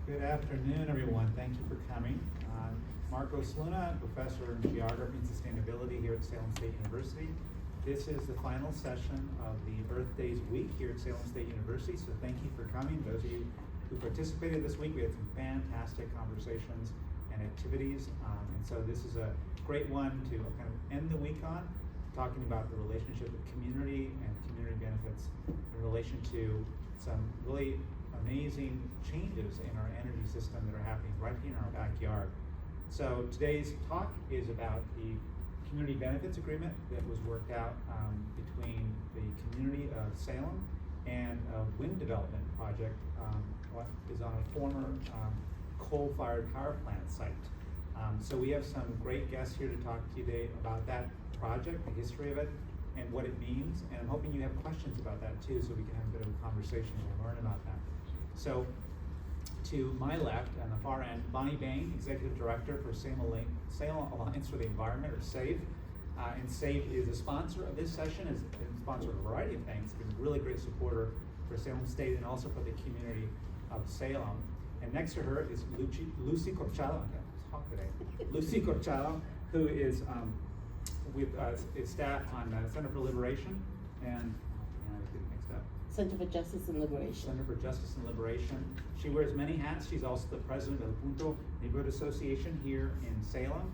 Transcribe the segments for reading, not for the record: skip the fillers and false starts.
Good afternoon, everyone. Thank you for coming. Marcos Luna, professor in geography and sustainability here at Salem State University. This is the final session of the Earth Days week here at Salem State University, so thank you for coming. Those of you who participated this week, we had some fantastic conversations and activities, and so this is a great one to kind of end the week on, talking about the relationship with community and community benefits in relation to some really amazing changes in our energy system that are happening right here in our backyard. So today's talk is about the community benefits agreement that was worked out between the community of Salem and a wind development project what is on a former coal-fired power plant site. So we have some great guests here to talk to you today about that project, the history of it, and what it means. And I'm hoping you have questions about that too, so we can have a bit of a conversation and learn about that. So to my left, on the far end, Bonnie Bain, Executive Director for Salem Alliance for the Environment, or SAVE. And SAVE is a sponsor of this session, is a sponsor of a variety of things, been a really great supporter for Salem State and also for the community of Salem. And next to her is Lucy Corchado, I can't talk today. Lucy Corchado, who is with staff on Center for Liberation and Center for Justice and Liberation. Center for Justice and Liberation. She wears many hats. She's also the president of the Punto Neighborhood Association here in Salem.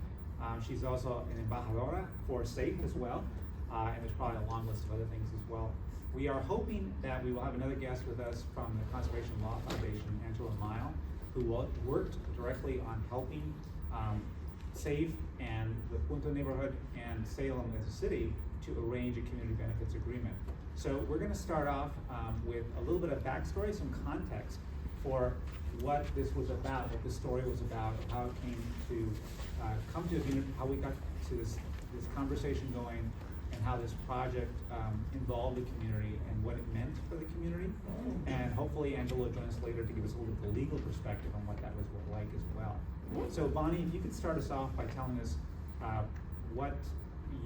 She's also an embajadora for SAFE as well, and there's probably a long list of other things as well. We are hoping that we will have another guest with us from the Conservation Law Foundation, Angela Mile, who worked directly on helping SAFE and the Punto neighborhood and Salem as a city to arrange a community benefits agreement. So we're going to start off with a little bit of backstory, some context for what this was about, what the story was about, how it came to come to a unit, how we got to this conversation going, and how this project involved the community and what it meant for the community. And hopefully Angela will join us later to give us a little bit of legal perspective on what that was like as well. So Bonnie, if you could start us off by telling us what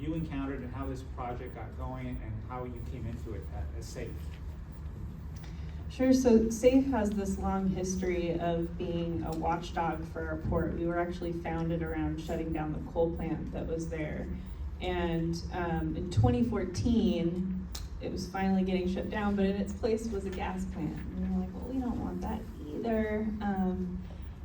you encountered and how this project got going and how you came into it as SAFE. Sure, so SAFE has this long history of being a watchdog for our port. We were actually founded around shutting down the coal plant that was there. And in 2014, it was finally getting shut down, but in its place was a gas plant. And we were like, well, we don't want that either.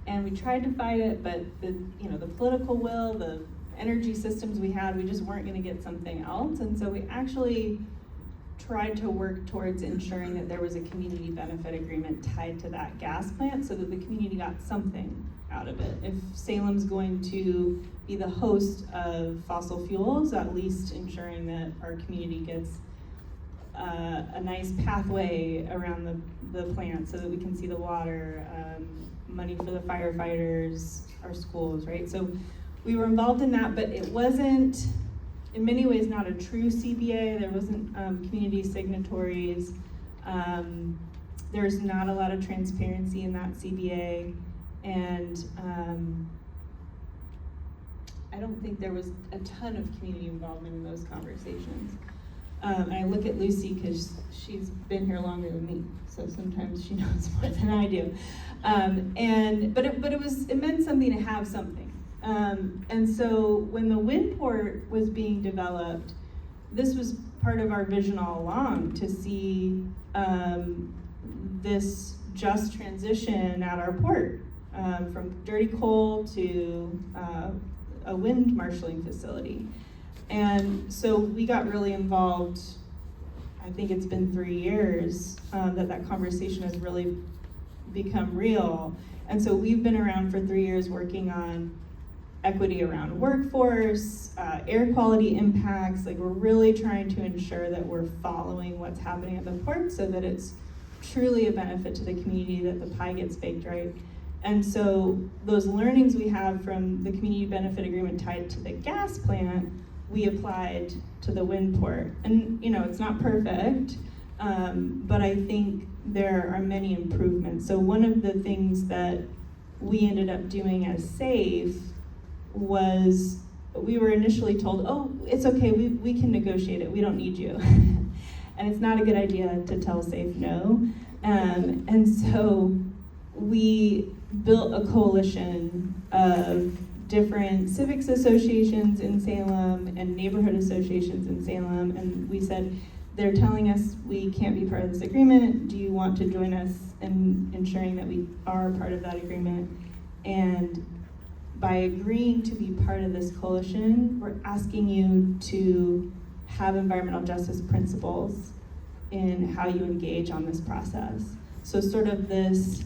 And we tried to fight it, but the political will, the energy systems we had, we just weren't going to get something else. And so we actually tried to work towards ensuring that there was a community benefit agreement tied to that gas plant so that the community got something out of it. If Salem's going to be the host of fossil fuels, at least ensuring that our community gets a nice pathway around the plant so that we can see the water, money for the firefighters, our schools, right? So we were involved in that, but it wasn't, in many ways, not a true CBA. There wasn't community signatories. There's not a lot of transparency in that CBA, and I don't think there was a ton of community involvement in those conversations. I look at Lucy because she's been here longer than me, so sometimes she knows more than I do. But it meant something to have something. And so when the wind port was being developed, this was part of our vision all along, to see this just transition at our port from dirty coal to a wind marshaling facility. And so we got really involved. I think it's been 3 years that conversation has really become real. And so we've been around for 3 years working on equity around workforce, air quality impacts. Like, we're really trying to ensure that we're following what's happening at the port so that it's truly a benefit to the community, that the pie gets baked right. And so those learnings we have from the community benefit agreement tied to the gas plant, we applied to the wind port. And it's not perfect, but I think there are many improvements. So one of the things that we ended up doing as SAFE was, we were initially told, oh, it's okay, we can negotiate it, we don't need you. And it's not a good idea to tell SAFE no. And so we built a coalition of different civics associations in Salem and neighborhood associations in Salem, and we said, they're telling us we can't be part of this agreement. Do you want to join us in ensuring that we are part of that agreement? And by agreeing to be part of this coalition, we're asking you to have environmental justice principles in how you engage on this process. So sort of this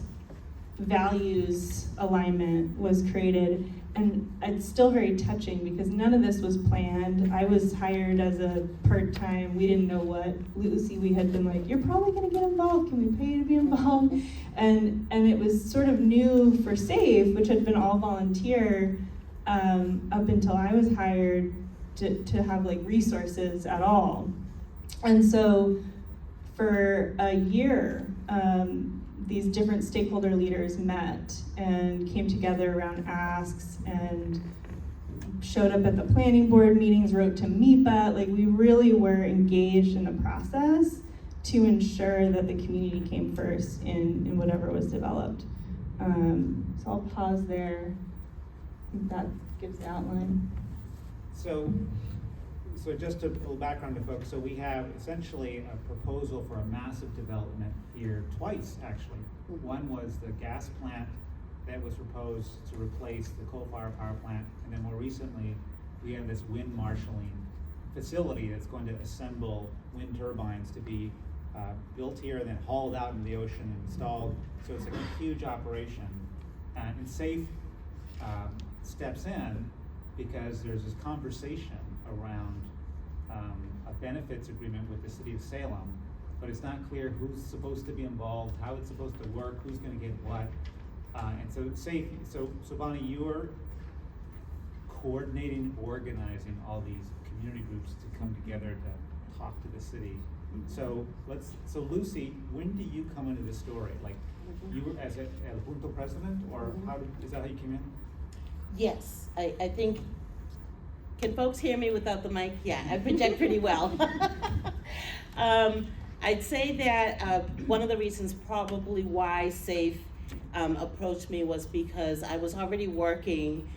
values alignment was created, and it's still very touching because none of this was planned. I was hired as a part-time, we didn't know what. Lucy, we had been like, you're probably gonna get involved, can we pay you to be involved? And it was sort of new for SAFE, which had been all volunteer up until I was hired to have like resources at all. And so for a year, these different stakeholder leaders met and came together around asks and showed up at the planning board meetings, wrote to MIPA. Like, we really were engaged in the process to ensure that the community came first in whatever was developed. So I'll pause there. That gives the outline. So just a little background to folks. So we have essentially a proposal for a massive development here twice, actually. One was the gas plant that was proposed to replace the coal-fired power plant, and then more recently, we have this wind marshalling facility that's going to assemble wind turbines to be built here and then hauled out into the ocean and installed. So it's like a huge operation. And SAFE steps in because there's this conversation around a benefits agreement with the city of Salem, but it's not clear who's supposed to be involved, how it's supposed to work, who's going to get what. And so SAFE, so Bonnie, you are coordinating, organizing all these community groups to come together to talk to the city. So Lucy, when do you come into the story? Like, you were as a El Junto president, or is that how you came in? Yes, I think, can folks hear me without the mic? Yeah, I project pretty well. I'd say that one of the reasons probably why SAFE approached me was because I was already working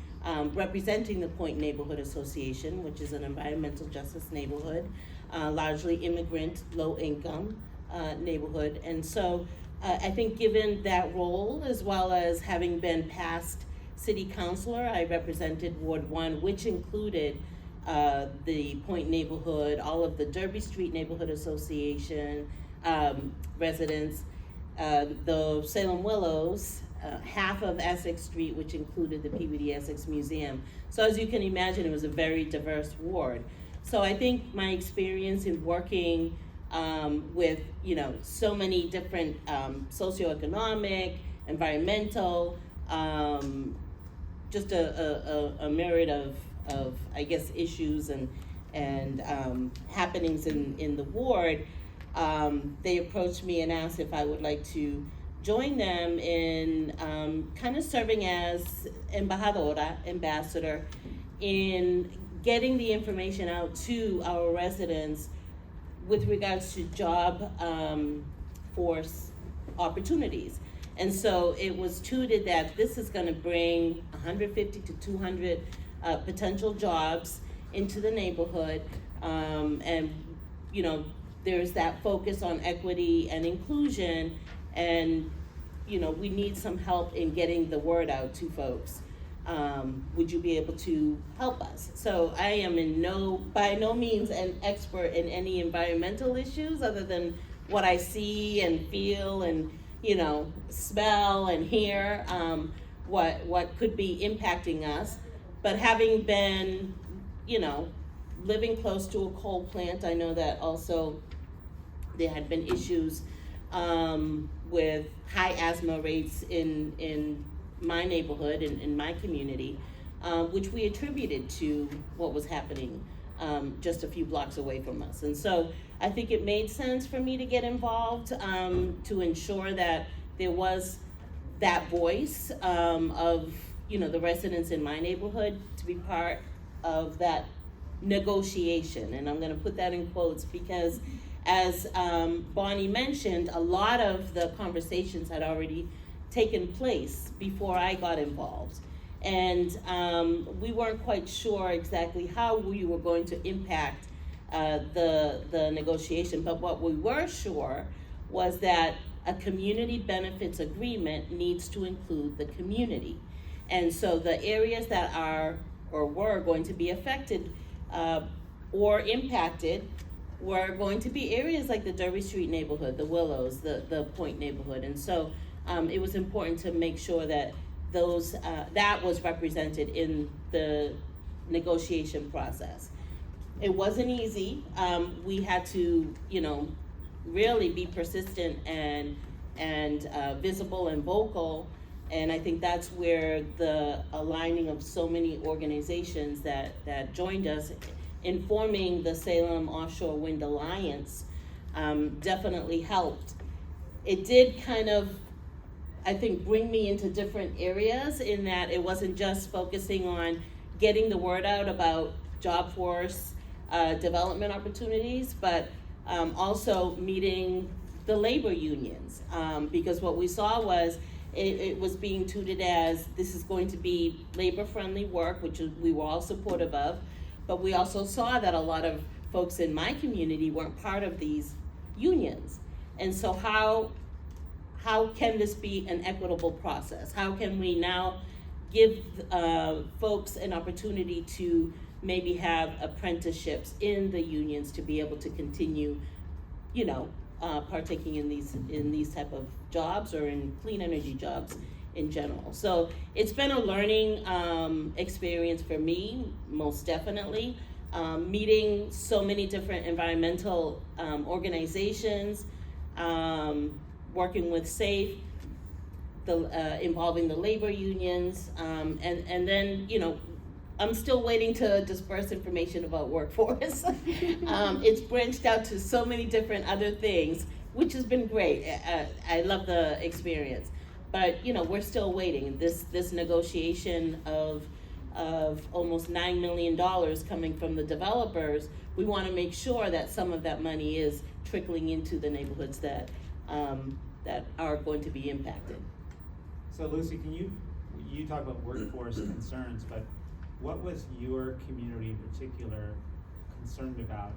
representing the Point Neighborhood Association, which is an environmental justice neighborhood, largely immigrant, low income neighborhood. And so I think given that role, as well as having been past city councilor, I represented Ward 1, which included the Point neighborhood, all of the Derby Street Neighborhood Association residents, the Salem Willows, half of Essex Street, which included the PVD Essex Museum. So as you can imagine, it was a very diverse ward. So I think my experience in working with, so many different socioeconomic, environmental, just a myriad of I guess issues and happenings in the ward. They approached me and asked if I would like to join them in kind of serving as ambassador, in getting the information out to our residents with regards to job force opportunities. And so it was tutored that this is gonna bring 150 to 200 potential jobs into the neighborhood. And there's that focus on equity and inclusion, and we need some help in getting the word out to folks. Would you be able to help us? So I am by no means an expert in any environmental issues other than what I see and feel and smell and hear, what could be impacting us. But having been, living close to a coal plant, I know that also there had been issues with high asthma rates in my neighborhood, in my community, which we attributed to what was happening just a few blocks away from us. And so I think it made sense for me to get involved to ensure that there was that voice of the residents in my neighborhood to be part of that negotiation. And I'm going to put that in quotes because, as Bonnie mentioned, a lot of the conversations had already taken place before I got involved. And we weren't quite sure exactly how we were going to impact the negotiation, but what we were sure was that a community benefits agreement needs to include the community. And so the areas that are or were going to be affected or impacted were going to be areas like the Derby Street neighborhood, the Willows, the Point neighborhood. And so it was important to make sure that those that was represented in the negotiation process. It wasn't easy. We had to, really be persistent and visible and vocal. And I think that's where the aligning of so many organizations that joined us in forming the Salem Offshore Wind Alliance definitely helped. It did kind of, I think, bring me into different areas in that it wasn't just focusing on getting the word out about job force development opportunities, but also meeting the labor unions, because what we saw was it was being touted as this is going to be labor-friendly work, which we were all supportive of, but we also saw that a lot of folks in my community weren't part of these unions. And so how can this be an equitable process? How can we now give folks an opportunity to maybe have apprenticeships in the unions to be able to continue, partaking in these type of jobs or in clean energy jobs in general. So it's been a learning experience for me, most definitely. Meeting so many different environmental organizations, working with SAFE, involving the labor unions, and then, I'm still waiting to disperse information about workforce. It's branched out to so many different other things, which has been great. I love the experience, but we're still waiting. This negotiation of almost $9 million coming from the developers, we want to make sure that some of that money is trickling into the neighborhoods that are going to be impacted. So Lucy, can you talk about workforce concerns, but what was your community in particular concerned about,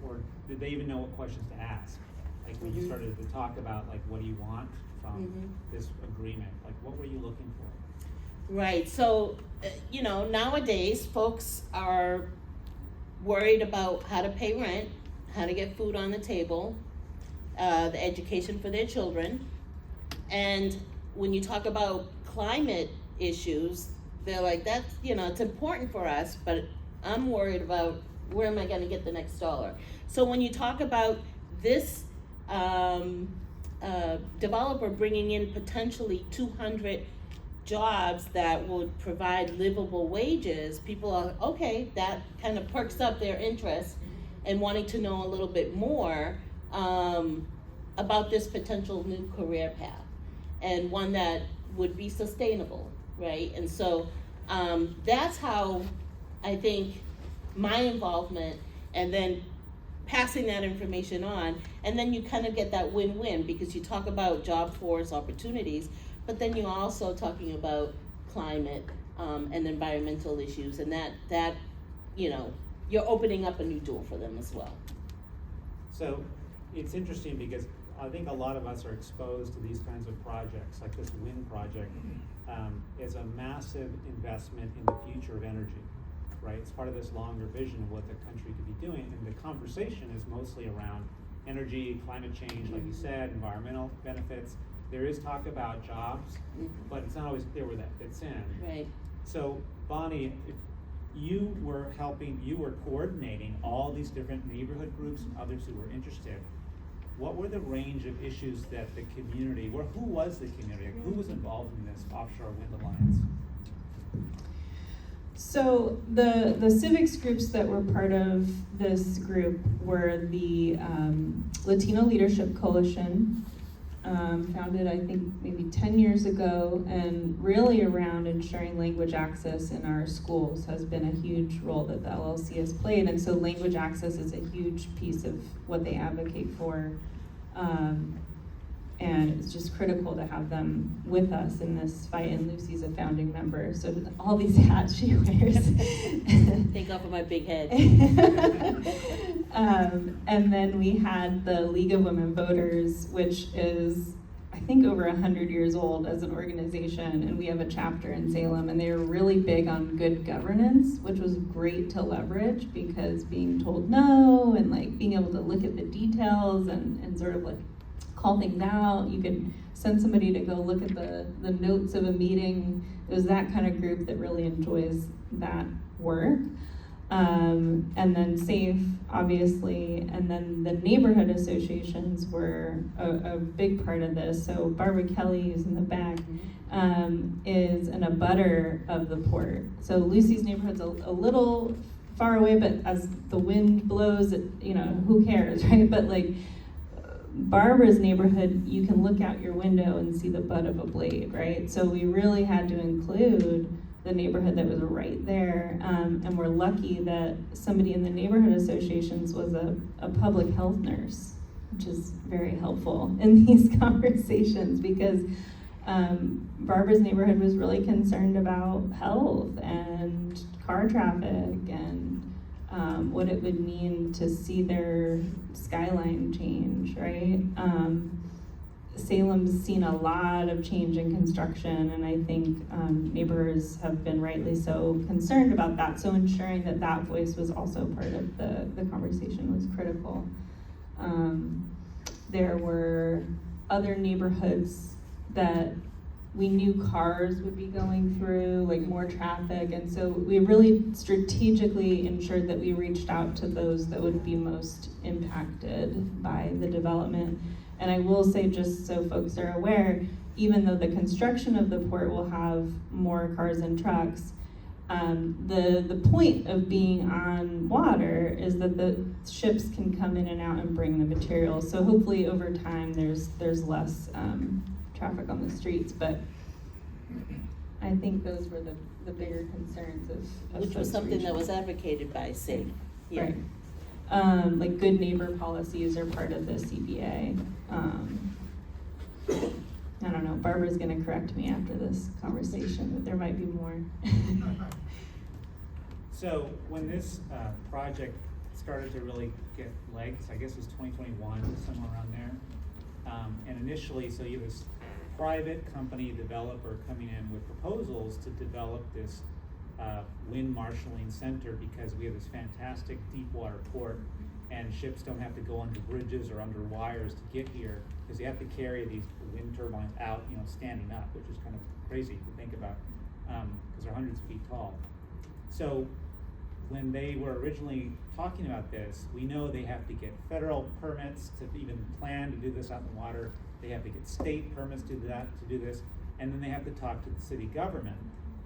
or did they even know what questions to ask? Like when you started to talk about what do you want from this agreement, what were you looking for? Right, so nowadays folks are worried about how to pay rent, how to get food on the table, the education for their children, and when you talk about climate issues, they're like, that's, it's important for us, but I'm worried about where am I gonna get the next dollar. So when you talk about this developer bringing in potentially 200 jobs that would provide livable wages, people are, okay, that kind of perks up their interest and wanting to know a little bit more about this potential new career path, and one that would be sustainable, right? And so that's how I think my involvement, and then passing that information on, and then you kind of get that win-win, because you talk about job force opportunities, but then you're also talking about climate and environmental issues, and that you're opening up a new door for them as well. So it's interesting because I think a lot of us are exposed to these kinds of projects, like this wind project, is a massive investment in the future of energy, right? It's part of this longer vision of what the country could be doing, and the conversation is mostly around energy, climate change, like you said, environmental benefits. There is talk about jobs, but it's not always clear where that fits in. Right. So Bonnie, if you were coordinating all these different neighborhood groups and others who were interested, what were the range of issues that the community, who was the community, who was involved in this Offshore Wind Alliance? So the civics groups that were part of this group were the Latino Leadership Coalition, founded I think maybe 10 years ago, and really around ensuring language access in our schools has been a huge role that the LLC has played, and so language access is a huge piece of what they advocate for. And it's just critical to have them with us in this fight, and Lucy's a founding member, so all these hats she wears. Thank God for my big head. And then we had the League of Women Voters, which is, I think, over 100 years old as an organization, and we have a chapter in Salem, and they're really big on good governance, which was great to leverage, because being told no and like being able to look at the details and sort of like call things out. You could send somebody to go look at the notes of a meeting. It was that kind of group that really enjoys that work. And then SAFE, obviously, and then the neighborhood associations were a big part of this. So Barbara Kelly, who's in the back, is an abutter of the port. So Lucy's neighborhood's a little far away, but as the wind blows, it, who cares, right? But like, Barbara's neighborhood, you can look out your window and see the butt of a blade, right? So we really had to include the neighborhood that was right there, and we're lucky that somebody in the neighborhood associations was a public health nurse, which is very helpful in these conversations, because Barbara's neighborhood was really concerned about health and car traffic and what it would mean to see their skyline change, right? Salem's seen a lot of change in construction, and I think neighbors have been rightly so concerned about that. So ensuring that that voice was also part of the conversation was critical. There were other neighborhoods that we knew cars would be going through, like more traffic, and so we really strategically ensured that we reached out to those that would be most impacted by the development. And I will say, just so folks are aware, even though the construction of the port will have more cars and trucks, the point of being on water is that the ships can come in and out and bring the materials. So hopefully over time there's less traffic on the streets, but I think those were the bigger concerns of Which was something that was advocated by SAFE. Yeah. Right. Like good neighbor policies are part of the CBA. I don't know, Barbara's gonna correct me after this conversation, but there might be more. So when this project started to really get legs, I guess it was 2021, somewhere around there. And initially, so you have this private company developer coming in with proposals to develop this wind marshalling center, because we have this fantastic deep water port, and ships don't have to go under bridges or under wires to get here, because you have to carry these wind turbines out, standing up, which is kind of crazy to think about, because they're hundreds of feet tall. So when they were originally talking about this, we know they have to get federal permits to even plan to do this out in the water. They have to get state permits to do this, and then they have to talk to the city government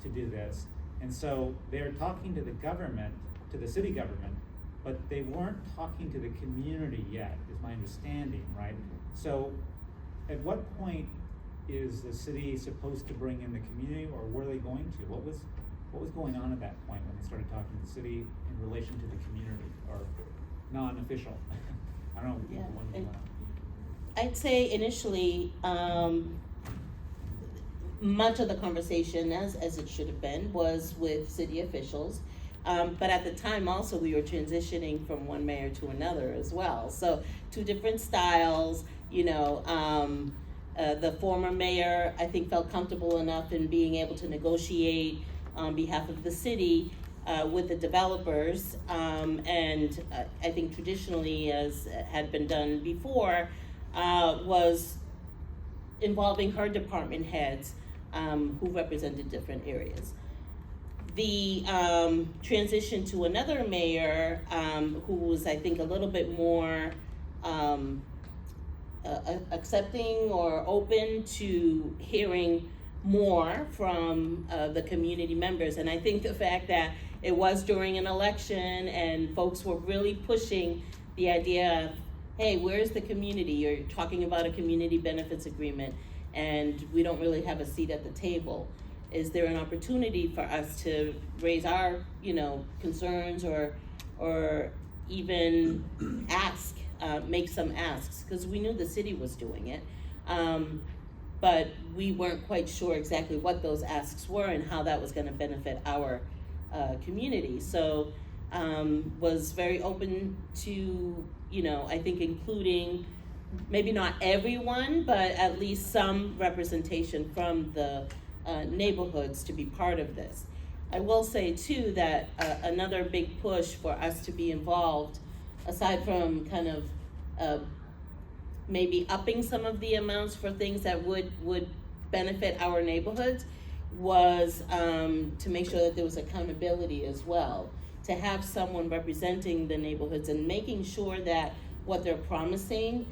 to do this. And so they're talking to the government, to the city government, but they weren't talking to the community yet, is my understanding, right? So at what point is the city supposed to bring in the community, or were they going to? What was going on at that point when they started talking to the city in relation to the community, or non-official? I don't know. Yeah. One of them. I'd say initially, much of the conversation, as it should have been, was with city officials. But at the time also, we were transitioning from one mayor to another as well. So two different styles, the former mayor, I think, felt comfortable enough in being able to negotiate on behalf of the city with the developers. And I think traditionally, as had been done before, was involving her department heads who represented different areas. The transition to another mayor who was, I think, a little bit more accepting or open to hearing more from the community members. And I think the fact that it was during an election and folks were really pushing the idea of, hey, where's the community? You're talking about a community benefits agreement, and we don't really have a seat at the table. Is there an opportunity for us to raise our, concerns or even ask, make some asks? Because we knew the city was doing it. But we weren't quite sure exactly what those asks were and how that was gonna benefit our community. So was very open to, I think including maybe not everyone, but at least some representation from the neighborhoods to be part of this. I will say too that another big push for us to be involved, aside from kind of maybe upping some of the amounts for things that would benefit our neighborhoods, was to make sure that there was accountability as well, to have someone representing the neighborhoods and making sure that what they're promising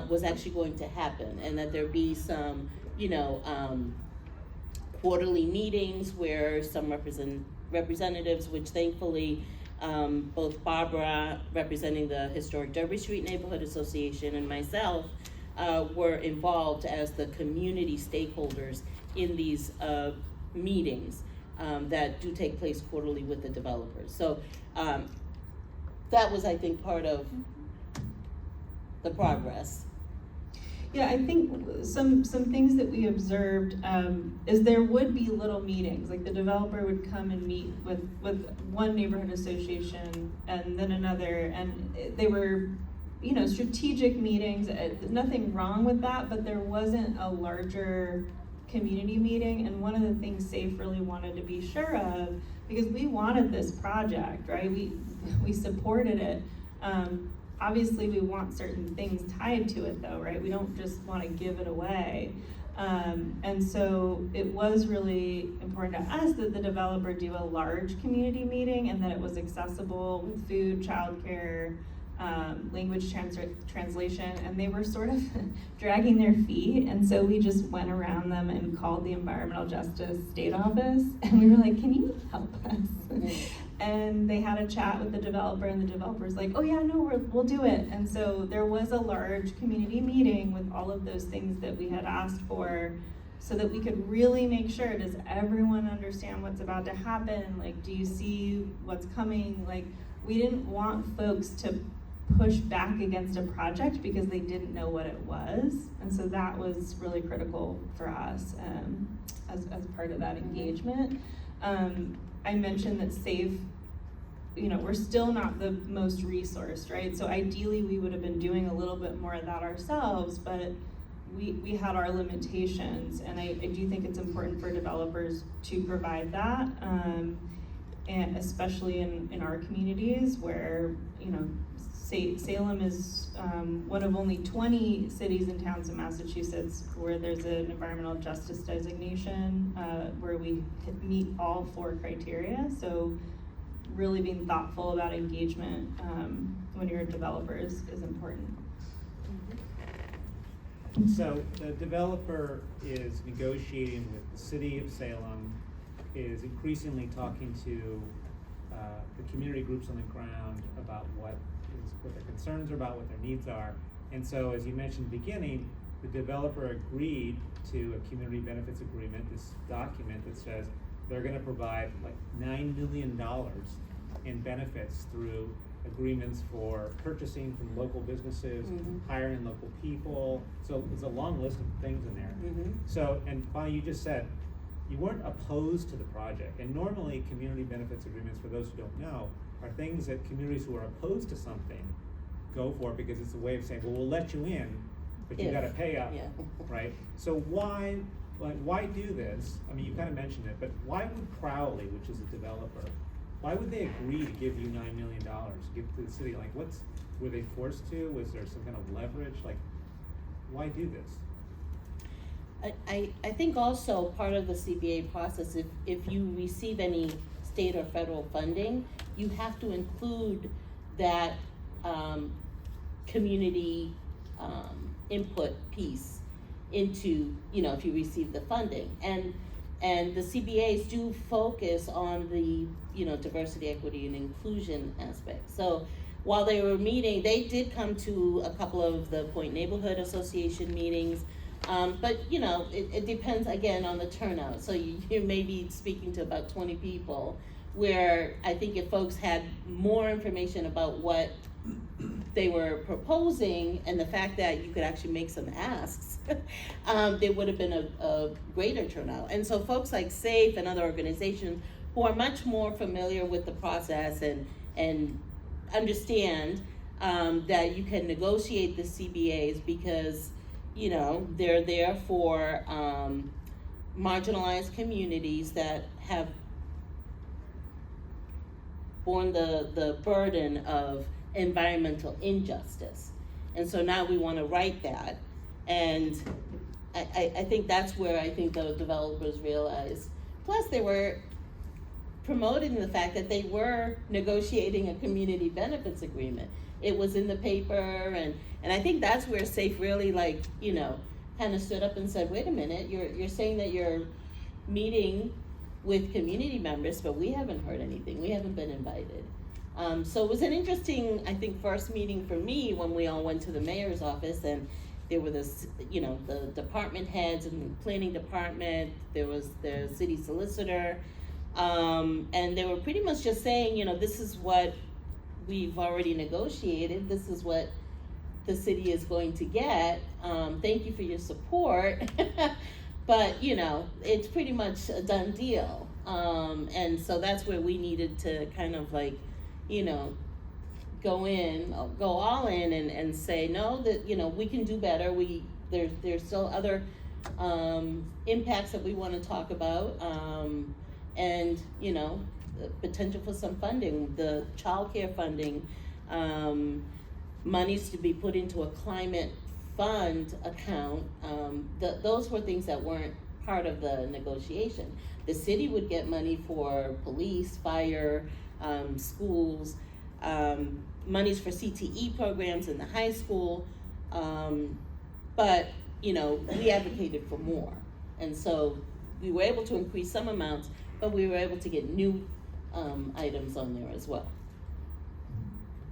was actually going to happen, and that there be some, quarterly meetings where some representatives, which thankfully both Barbara, representing the Historic Derby Street Neighborhood Association, and myself were involved as the community stakeholders in these meetings that do take place quarterly with the developers. So that was, I think, part of the progress. Yeah, I think some things that we observed is there would be little meetings, like the developer would come and meet with one neighborhood association and then another, and they were, strategic meetings. Nothing wrong with that, but there wasn't a larger community meeting. And one of the things SAFE really wanted to be sure of, because we wanted this project, right? We supported it. Obviously, we want certain things tied to it though, right? We don't just want to give it away. And so it was really important to us that the developer do a large community meeting and that it was accessible with food, childcare, language translation, and they were sort of dragging their feet. And so we just went around them and called the Environmental Justice State Office, and we were like, can you help us? And they had a chat with the developer, and the developer's like, oh yeah, no, we'll do it. And so there was a large community meeting with all of those things that we had asked for, so that we could really make sure, does everyone understand what's about to happen? Like, do you see what's coming? Like, we didn't want folks to push back against a project because they didn't know what it was. And so that was really critical for us as part of that engagement. I mentioned that SAFE, we're still not the most resourced, right? So ideally we would have been doing a little bit more of that ourselves, but we had our limitations, and I do think it's important for developers to provide that, and especially in our communities where, Salem is one of only 20 cities and towns in Massachusetts where there's an environmental justice designation, where we meet all 4 criteria. So really being thoughtful about engagement when you're a developer is important. So the developer is negotiating with the city of Salem, is increasingly talking to the community groups on the ground about what their concerns are about, what their needs are. And so, as you mentioned at the beginning, the developer agreed to a community benefits agreement, this document that says they're gonna provide like $9 million in benefits through agreements for purchasing from local businesses, hiring local people. So there's a long list of things in there. So, and Bonnie, you just said you weren't opposed to the project. And normally community benefits agreements, for those who don't know, are things that communities who are opposed to something go for, because it's a way of saying, well, we'll let you in, but you gotta pay up, right? So why do this? I mean, you kind of mentioned it, but why would Crowley, which is a developer, why would they agree to give you $9 million to give to the city? Like, were they forced to? Was there some kind of leverage? Like, why do this? I think also part of the CBA process, if you receive any state or federal funding, you have to include that community input piece into, if you receive the funding. And the CBAs do focus on the, diversity, equity, and inclusion aspect. So while they were meeting, they did come to a couple of the Point Neighborhood Association meetings. But it depends again on the turnout. So you may be speaking to about 20 people, where I think if folks had more information about what they were proposing, and the fact that you could actually make some asks, there would have been a greater turnout. And so folks like SAFE and other organizations who are much more familiar with the process and understand that you can negotiate the CBAs because, you know, they're there for marginalized communities that have borne the burden of environmental injustice. And so now we want to right that. And I think that's where I think the developers realized. Plus they were promoting the fact that they were negotiating a community benefits agreement. It was in the paper, and I think that's where SAFE really, like, you know, kind of stood up and said, wait a minute, you're saying that you're meeting with community members, but we haven't heard anything. We haven't been invited. So it was an interesting, I think, first meeting for me when we all went to the mayor's office, and there were the department heads and the planning department, there was the city solicitor, and they were pretty much just saying, you know, this is what we've already negotiated, this is what the city is going to get, thank you for your support, but, you know, it's pretty much a done deal. And so that's where we needed to kind of, like, you know, go all in and say, no, that, you know, we can do better. There's still other impacts that we want to talk about, and, you know, the potential for some funding, the childcare funding, monies to be put into a climate fund account. Those were things that weren't part of the negotiation. The city would get money for police, fire, schools, monies for CTE programs in the high school, but, you know, we advocated for more. And so we were able to increase some amounts, but we were able to get new items on there as well.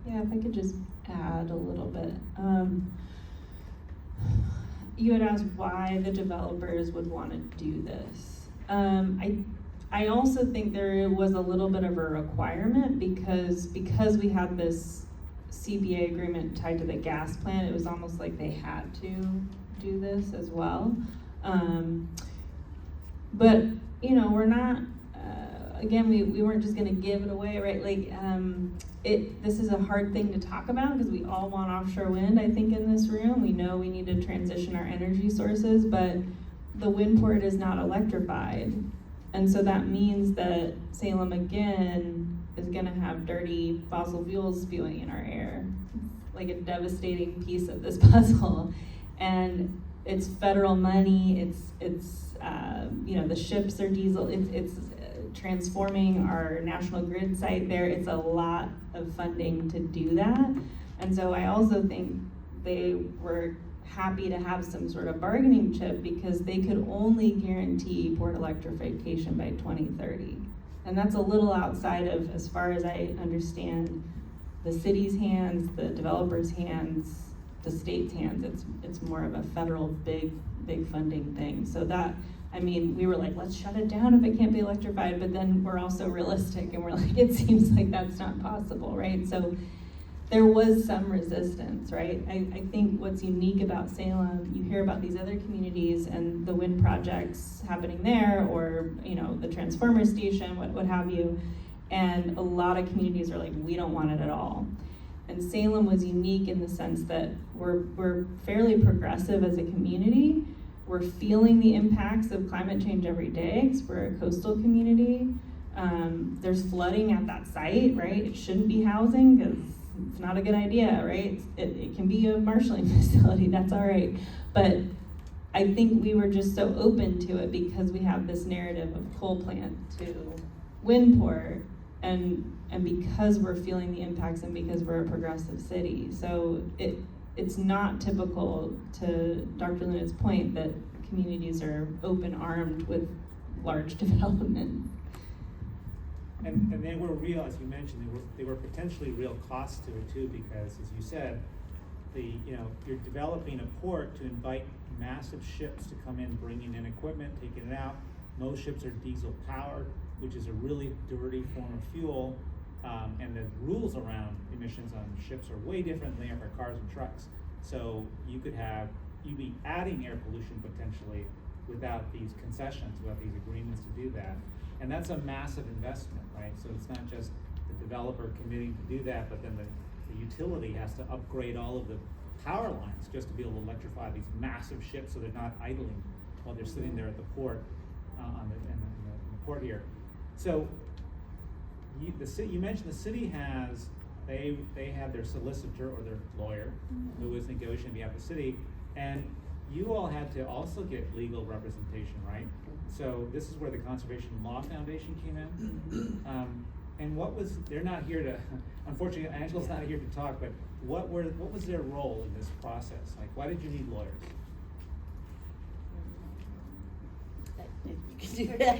Yeah, if I could just add a little bit. You had asked why the developers would want to do this. I also think there was a little bit of a requirement because we had this CBA agreement tied to the gas plant. It was almost like they had to do this as well. But, you know, we're not, again, we weren't just gonna give it away, right? Like, this is a hard thing to talk about because we all want offshore wind, I think, in this room. We know we need to transition our energy sources, but the wind port is not electrified. And so that means that Salem, again, is gonna have dirty fossil fuels spewing in our air. It's like a devastating piece of this puzzle. And it's federal money, it's you know, the ships are diesel, it's transforming our national grid site there. It's a lot of funding to do that. And so I also think they were happy to have some sort of bargaining chip because they could only guarantee port electrification by 2030. And that's a little outside of, as far as I understand, the city's hands, the developers' hands, the state's hands. It's more of a federal big funding thing. So that, I mean, we were like, let's shut it down if it can't be electrified, but then we're also realistic and we're like, it seems like that's not possible, right? So there was some resistance, right? I think what's unique about Salem, you hear about these other communities and the wind projects happening there, or, you know, the transformer station, what have you, and a lot of communities are like, we don't want it at all. And Salem was unique in the sense that we're fairly progressive as a community. We're feeling the impacts of climate change every day because we're a coastal community. There's flooding at that site, right? It shouldn't be housing because it's not a good idea, right? It can be a marshaling facility, that's all right. But I think we were just so open to it because we have this narrative of coal plant to wind port, and because we're feeling the impacts and because we're a progressive city. So it's not typical, to Dr. Luna's point, that communities are open-armed with large development. And they were real, as you mentioned, they were potentially real costs to it too, because as you said, you're developing a port to invite massive ships to come in, bringing in equipment, taking it out. Most ships are diesel powered, which is a really dirty form of fuel. And the rules around emissions on ships are way different than they are for cars and trucks. So you'd be adding air pollution potentially without these concessions, without these agreements to do that. And that's a massive investment, right? So it's not just the developer committing to do that, but then the utility has to upgrade all of the power lines just to be able to electrify these massive ships so they're not idling while they're sitting there at the port, in the port here. So you mentioned the city has, they have their solicitor or their lawyer who is negotiating on behalf of the city, and you all had to also get legal representation, right? So this is where the Conservation Law Foundation came in. And they're not here to, unfortunately, Angela's not here to talk, but what was their role in this process? Like, why did you need lawyers? You can do that.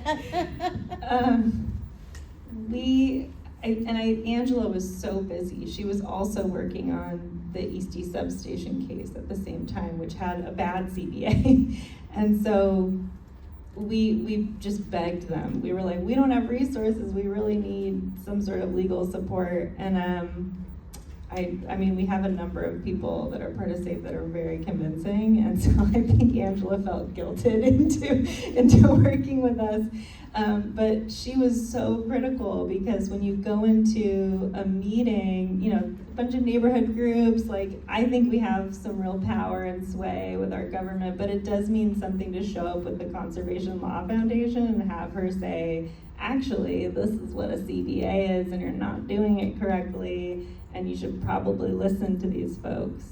Angela was so busy. She was also working on the Eastie substation case at the same time, which had a bad CBA. And so we just begged them. We were like, we don't have resources. We really need some sort of legal support. And I mean, we have a number of people that are part of SAFE that are very convincing, and so I think Angela felt guilted into working with us. But she was so critical, because when you go into a meeting, you know, a bunch of neighborhood groups, like, I think we have some real power and sway with our government, but it does mean something to show up with the Conservation Law Foundation and have her say, actually, this is what a CBA is, and you're not doing it correctly, and you should probably listen to these folks.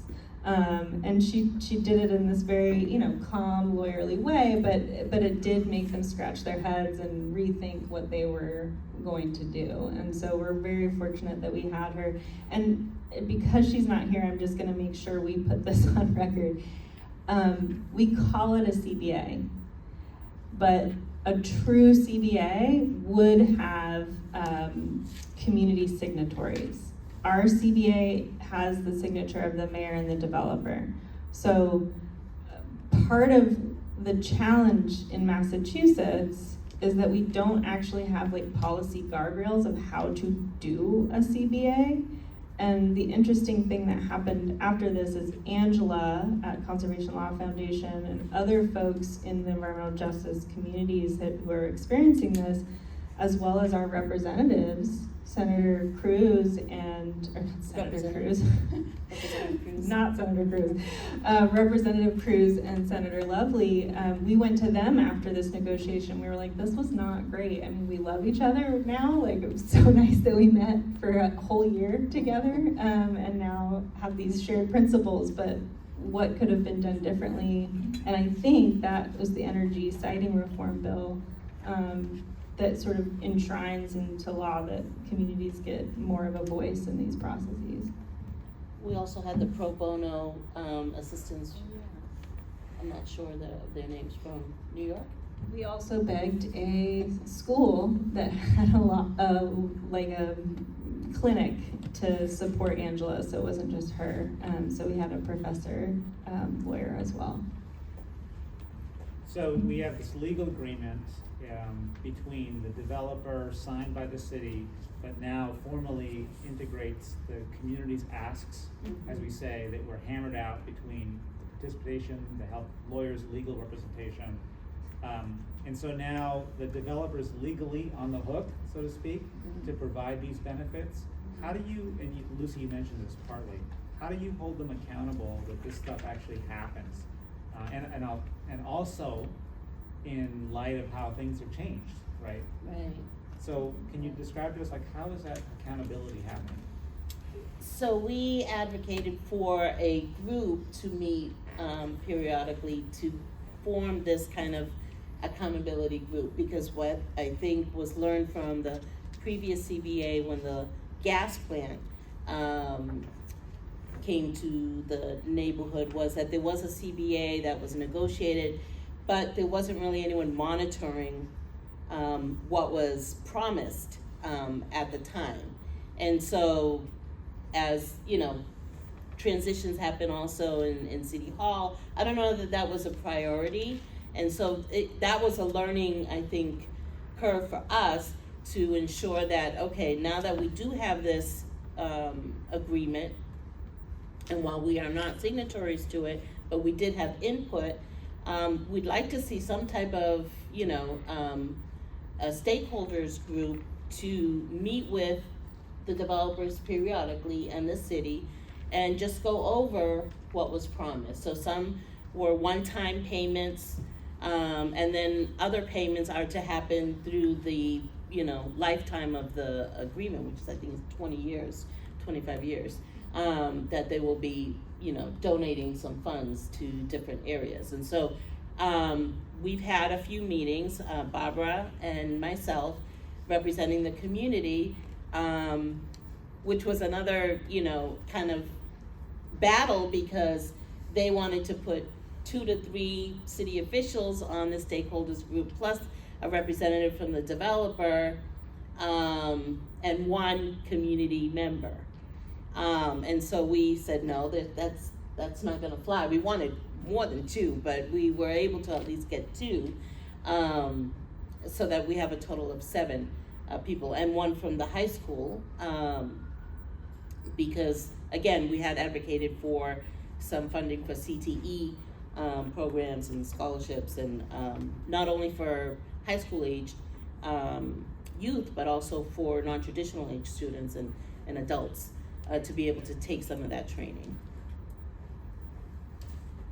And she did it in this very, you know, calm, lawyerly way, but it did make them scratch their heads and rethink what they were going to do. And so we're very fortunate that we had her. And because she's not here, I'm just gonna make sure we put this on record. We call it a CBA, but a true CBA would have community signatories. Our CBA has the signature of the mayor and the developer. So part of the challenge in Massachusetts is that we don't actually have like policy guardrails of how to do a CBA. And the interesting thing that happened after this is Angela at Conservation Law Foundation and other folks in the environmental justice communities that were experiencing this, as well as our representatives, Senator Cruz and, or not Senator Cruz, not Senator Cruz, Representative Cruz and Senator Lovely, we went to them after this negotiation. We were like, this was not great. I mean, we love each other now. Like, it was so nice that we met for a whole year together, and now have these shared principles, but what could have been done differently? And I think that was the energy siting reform bill, that sort of enshrines into law that communities get more of a voice in these processes. We also had the pro bono assistance. I'm not sure of their names, from New York. We also begged a school that had like a clinic to support Angela, so it wasn't just her. So we had a professor lawyer as well. So we have this legal agreement between the developer signed by the city, but now formally integrates the community's asks, as we say, that were hammered out between the participation, the help lawyers, legal representation. And so now the developer's legally on the hook, so to speak, to provide these benefits. How do you, and Lucy, you mentioned this partly, how do you hold them accountable that this stuff actually happens? And also in light of how things have changed, right? Right. So can you describe to us, like, how is that accountability happening? So we advocated for a group to meet periodically to form this kind of accountability group, because what I think was learned from the previous CBA when the gas plant came to the neighborhood was that there was a CBA that was negotiated, but there wasn't really anyone monitoring what was promised at the time. And so, as you know, transitions happen also in City Hall. I don't know that was a priority. And so that was a learning, I think, curve for us to ensure that, okay, now that we do have this agreement, and while we are not signatories to it, but we did have input, we'd like to see some type of, a stakeholders group to meet with the developers periodically and the city and just go over what was promised. So some were one-time payments, and then other payments are to happen through the, lifetime of the agreement, which is, I think, is 20 years, 25 years, that they will be, donating some funds to different areas. And so we've had a few meetings, Barbara and myself, representing the community, which was another, kind of battle, because they wanted to put 2 to 3 city officials on the stakeholders group, plus a representative from the developer, and 1 community member. And so we said, no, that's not gonna fly. We wanted more than 2, but we were able to at least get 2, so that we have a total of 7 people, and 1 from the high school, because again, we had advocated for some funding for CTE programs and scholarships, and not only for high school aged youth, but also for non-traditional age students and adults, to be able to take some of that training.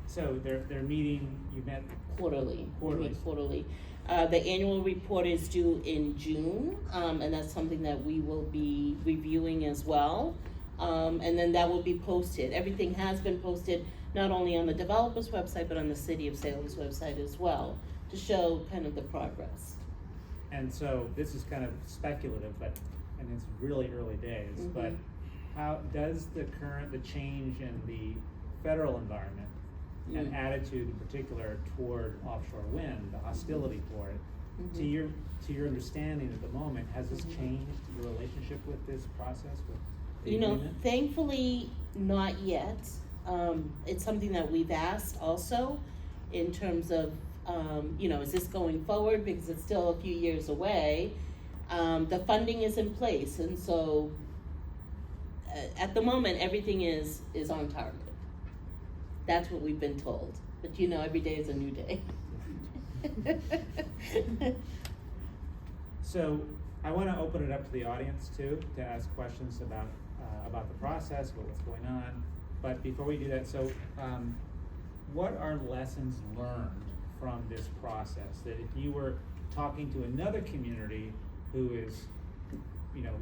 So they're meeting, you met Quarterly. Quarterly. We meet quarterly. The annual report is due in June, and that's something that we will be reviewing as well. And then that will be posted. Everything has been posted, not only on the developer's website, but on the City of Salem's website as well, to show kind of the progress. And so this is kind of speculative, and it's really early days, Mhm. but how does the change in the federal environment and attitude in particular toward offshore wind, the hostility for it, to your understanding at the moment, has this changed your relationship with this process, with the agreement? Thankfully, not yet. It's something that we've asked also, in terms of, is this going forward, because it's still a few years away. The funding is in place, and so at the moment, everything is on target. That's what we've been told, but every day is a new day. So I want to open it up to the audience too, to ask questions about the process, what's going on. But before we do that, so what are lessons learned from this process? That if you were talking to another community who is,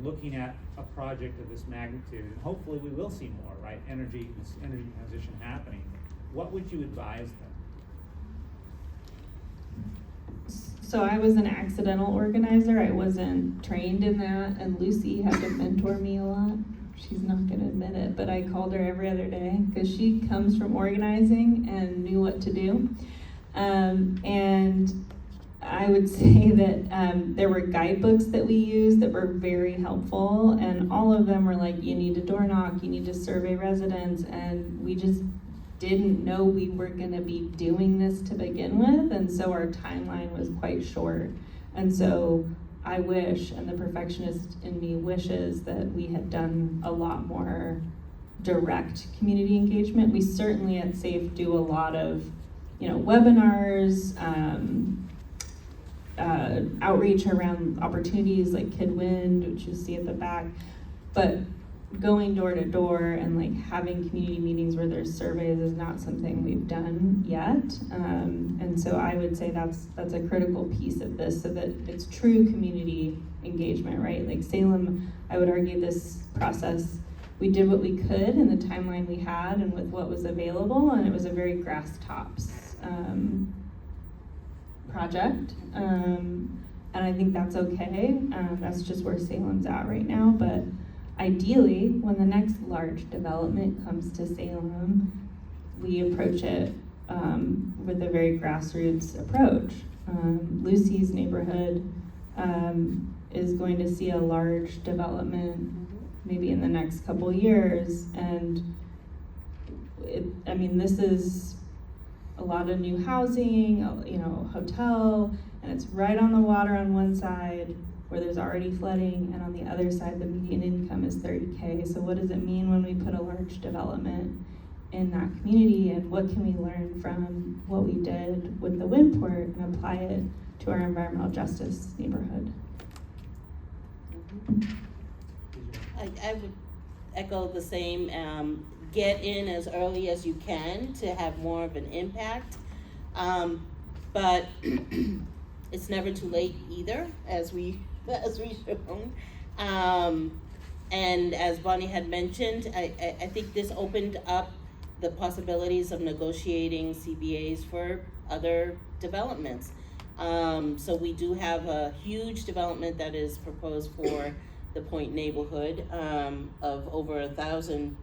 looking at a project of this magnitude, and hopefully we will see more, right? This energy transition happening. What would you advise them? So I was an accidental organizer. I wasn't trained in that, and Lucy had to mentor me a lot. She's not gonna admit it, but I called her every other day because she comes from organizing and knew what to do. And I would say that there were guidebooks that we used that were very helpful, and all of them were like, you need to door knock, you need to survey residents, and we just didn't know we were gonna be doing this to begin with, and so our timeline was quite short. And so I wish, and the perfectionist in me wishes, that we had done a lot more direct community engagement. We certainly at SAFE do a lot of, webinars, outreach around opportunities like KidWind, which you see at the back, but going door to door and like having community meetings where there's surveys is not something we've done yet. And so I would say that's a critical piece of this, so that it's true community engagement, right? Like Salem, I would argue this process, we did what we could in the timeline we had and with what was available, and it was a very grass tops project. And I think that's okay. That's just where Salem's at right now, but ideally, when the next large development comes to Salem, we approach it with a very grassroots approach. Lucy's neighborhood is going to see a large development maybe in the next couple years, and this is a lot of new housing, hotel, And it's right on the water on one side where there's already flooding, and on the other side, the median income is 30K. So what does it mean when we put a large development in that community, and what can we learn from what we did with the wind port and apply it to our environmental justice neighborhood? I would echo the same. Get in as early as you can to have more of an impact. But it's never too late either, as we shown. And as Bonnie had mentioned, I think this opened up the possibilities of negotiating CBAs for other developments. So we do have a huge development that is proposed for the Point neighborhood, of over 1,000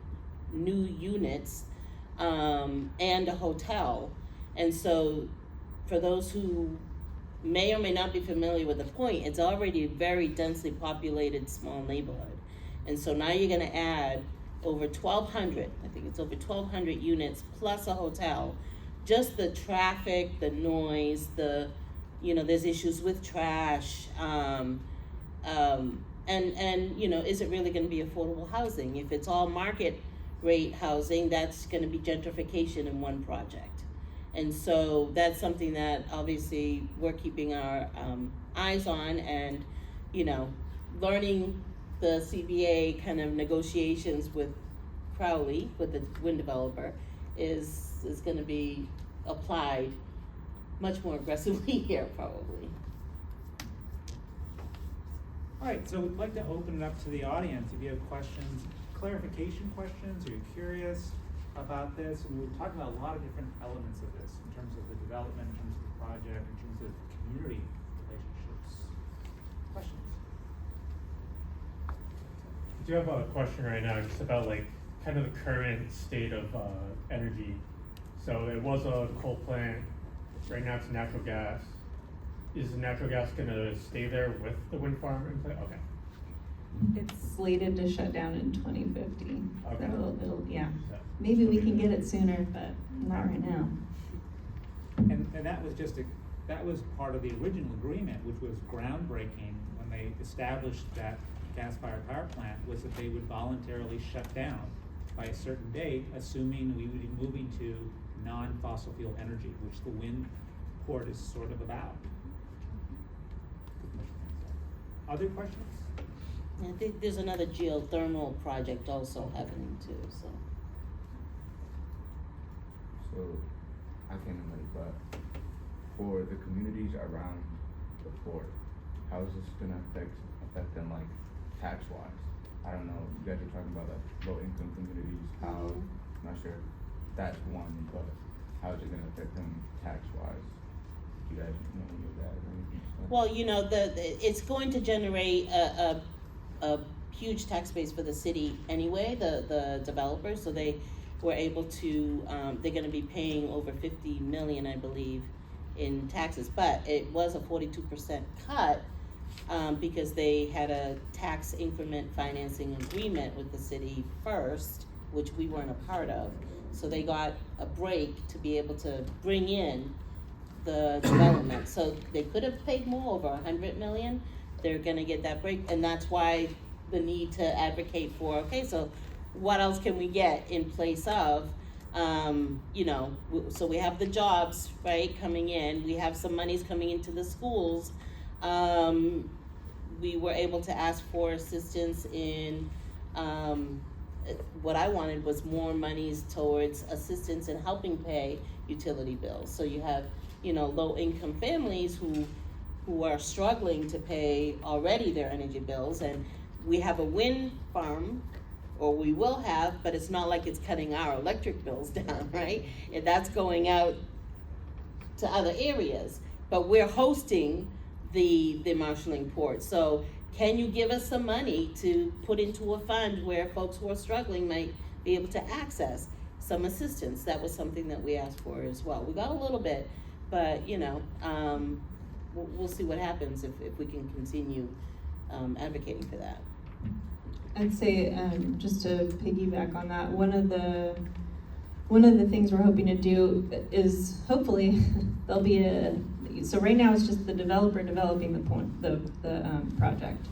new units, and a hotel. And so for those who may or may not be familiar with the Point, it's already a very densely populated small neighborhood. And so now you're gonna add over 1,200, I think it's over 1,200 units plus a hotel. Just the traffic, the noise, there's issues with trash, and is it really gonna be affordable housing? If it's all market rate housing, that's gonna be gentrification in one project. And so that's something that obviously we're keeping our eyes on, and learning the CBA kind of negotiations with Crowley, with the wind developer, is gonna be applied much more aggressively here probably. All right, so we'd like to open it up to the audience. If you have questions, clarification questions, or you're curious about this, and we've talked about a lot of different elements of this in terms of the development, in terms of the project, in terms of community relationships. Questions? I do have a question right now, just about kind of the current state of energy. So it was a coal plant, right now it's natural gas. Is the natural gas gonna stay there with the wind farm in place? Okay. It's slated to shut down in 2050. Okay. So yeah. So- Maybe we can get it sooner, but not right now. And that was part of the original agreement, which was groundbreaking when they established that gas-fired power plant, was that they would voluntarily shut down by a certain date, assuming we would be moving to non-fossil fuel energy, which the wind port is sort of about. Other questions? I think there's another geothermal project also happening too, so. So, I can't remember, but for the communities around the port, how is this gonna affect them tax wise? I don't know, you guys are talking about low income communities, how, I'm not sure if that's one, but how is it gonna affect them tax wise? Do you guys know any of that or anything? Well, it's going to generate a huge tax base for the city anyway, the developers, so they were able to, they're gonna be paying over 50 million, I believe, in taxes, but it was a 42% cut, because they had a tax increment financing agreement with the city first, which we weren't a part of, so they got a break to be able to bring in the development, so they could have paid more, over 100 million, they're gonna get that break, and that's why the need to advocate for, okay, so what else can we get in place of, so we have the jobs, right, coming in, we have some monies coming into the schools, we were able to ask for assistance in, what I wanted was more monies towards assistance in helping pay utility bills, so you have, low income families who are struggling to pay already their energy bills, and we have a wind farm, or we will have, but it's not like it's cutting our electric bills down, right? And that's going out to other areas, but we're hosting the marshalling port. So can you give us some money to put into a fund where folks who are struggling might be able to access some assistance? That was something that we asked for as well. We got a little bit, but we'll see what happens if we can continue advocating for that. I'd say, just to piggyback on that, one of the things we're hoping to do is, hopefully, there'll be so right now it's just the developer developing the project.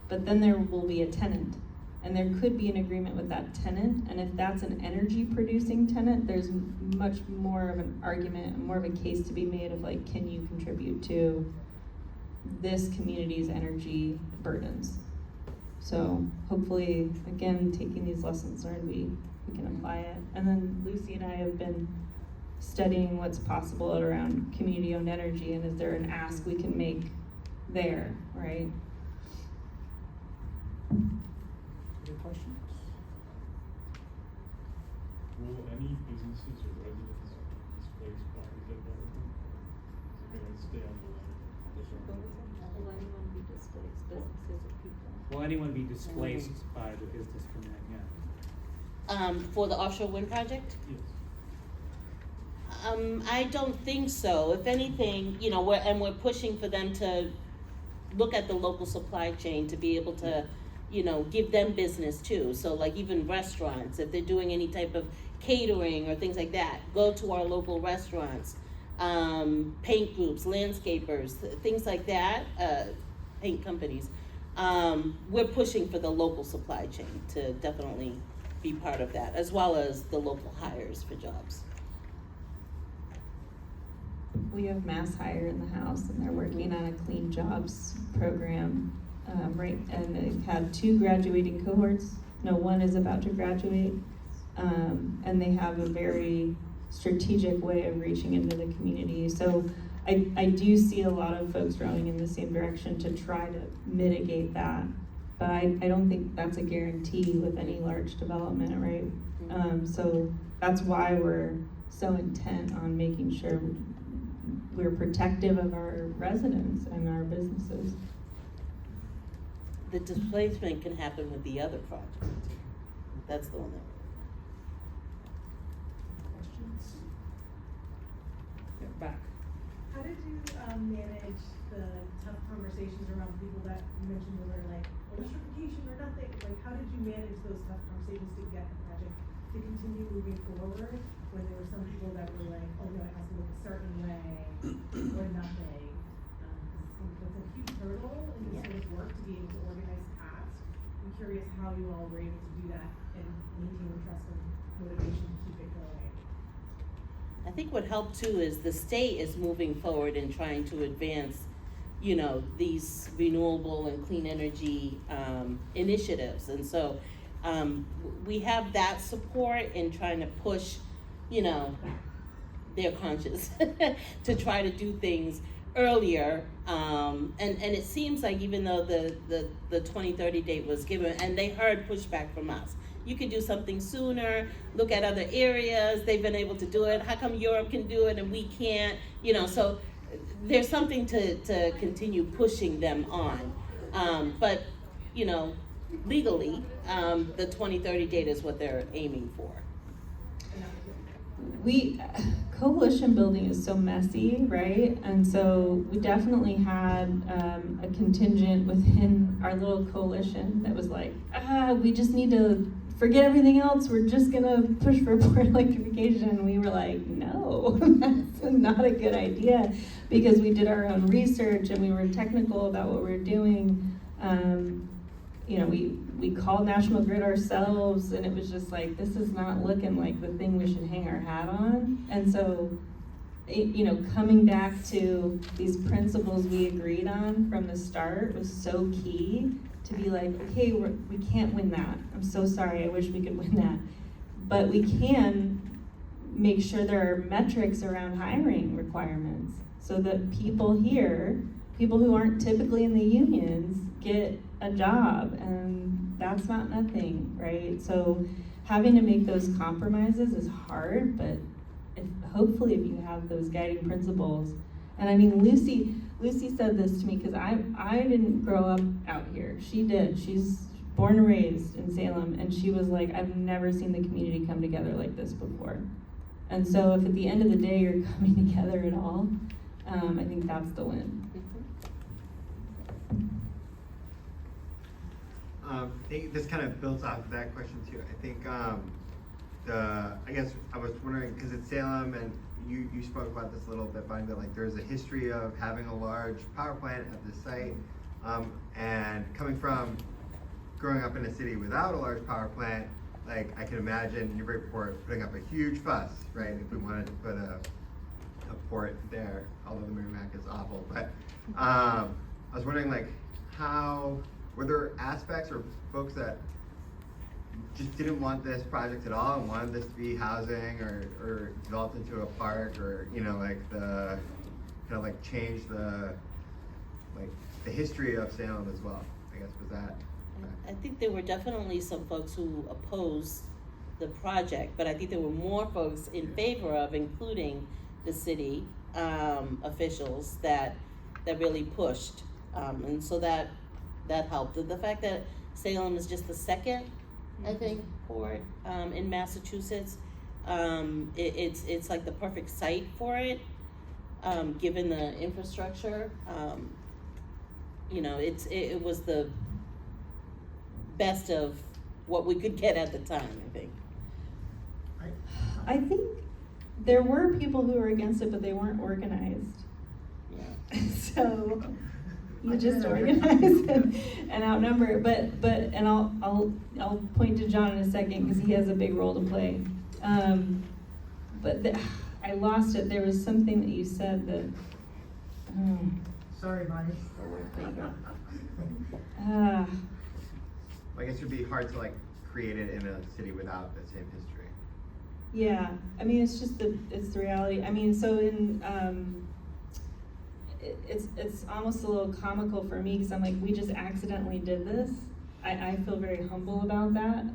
But then there will be a tenant, and there could be an agreement with that tenant, and if that's an energy producing tenant, there's much more of an argument, more of a case to be made of like, can you contribute to this community's energy burdens? So hopefully, again, taking these lessons learned, we can apply it. And then Lucy and I have been studying what's possible around community-owned energy, and is there an ask we can make there, right? Any questions? Will any businesses or residents displaced by the development? They're gonna stay on the line. Will anyone be displaced, businesses or people? Will anyone be displaced by the business coming in? Yeah. For the offshore wind project? Yes. I don't think so. If anything, you know, we're pushing for them to look at the local supply chain to be able to, you know, give them business too. So like even restaurants, if they're doing any type of catering or things like that, go to our local restaurants. Paint groups, landscapers, things like that, paint companies. We're pushing for the local supply chain to definitely be part of that, as well as the local hires for jobs. We have Mass Hire in the house, and they're working on a clean jobs program, right? And they've had 2 graduating cohorts. No, one is about to graduate, and they have a very strategic way of reaching into the community. So I do see a lot of folks rowing in the same direction to try to mitigate that, but I don't think that's a guarantee with any large development, right? So that's why we're so intent on making sure we're protective of our residents and our businesses. The displacement can happen with the other project. That's the one that. Questions? Yeah, back. How did you manage the tough conversations around people that you mentioned that were like electrification or nothing? Like, how did you manage those tough conversations to get the project to continue moving forward when there were some people that were like, oh no, it has to look a certain way or nothing? That's a huge hurdle in this sort of work to be able to organize tasks. I'm curious how you all were able to do that and maintain the trust and motivation to keep it going. I think what helped too is the state is moving forward and trying to advance, you know, these renewable and clean energy initiatives. And so we have that support in trying to push, you know, their conscience to try to do things earlier. And it seems like even though the 2030 date was given, and they heard pushback from us, you could do something sooner, look at other areas, they've been able to do it, how come Europe can do it and we can't, you know, so there's something to continue pushing them on. But, you know, legally, the 2030 date is what they're aiming for. Coalition building is so messy, right? And so we definitely had a contingent within our little coalition that was like, we just need to forget everything else. We're just gonna push for port electrification. And we were like, no, that's not a good idea, because we did our own research and we were technical about what we were doing. You know, we called National Grid ourselves, and it was just like, this is not looking like the thing we should hang our hat on. And so, you know, coming back to these principles we agreed on from the start was so key to be like, okay, we can't win that. I'm so sorry, I wish we could win that. But we can make sure there are metrics around hiring requirements so that people here, people who aren't typically in the unions, get a job, and that's not nothing, right? So having to make those compromises is hard, but hopefully if you have those guiding principles, and I mean, Lucy said this to me, because I didn't grow up out here. She did. She's born and raised in Salem, and she was like, I've never seen the community come together like this before. And so if at the end of the day you're coming together at all, I think that's the win. I think this kind of builds off of that question too. I think I guess I was wondering, because it's Salem and you spoke about this a little bit, Bonnie, but like there's a history of having a large power plant at this site, and coming from growing up in a city without a large power plant, like I can imagine Newburyport putting up a huge fuss, right? If we wanted to put a port there, although the Merrimack is awful, but I was wondering like how, were there aspects or folks that just didn't want this project at all and wanted this to be housing or developed into a park, or you know, like the kind of like change the history of Salem as well, I guess, was that? I think there were definitely some folks who opposed the project, but I think there were more folks in favor of, including the city officials that really pushed, and so that helped. The fact that Salem is just the second, I think, port in Massachusetts, it's like the perfect site for it, given the infrastructure. You know, it was the best of what we could get at the time, I think. I think there were people who were against it, but they weren't organized. Yeah. So you just organize and outnumber. But and I'll point to John in a second because he has a big role to play. But I lost it. There was something that you said that. Sorry, Bonnie. I guess it would be hard to like create it in a city without the same history. Yeah, I mean, it's just it's the reality. I mean, so in it's almost a little comical for me because I'm like, we just accidentally did this. I feel very humble about that.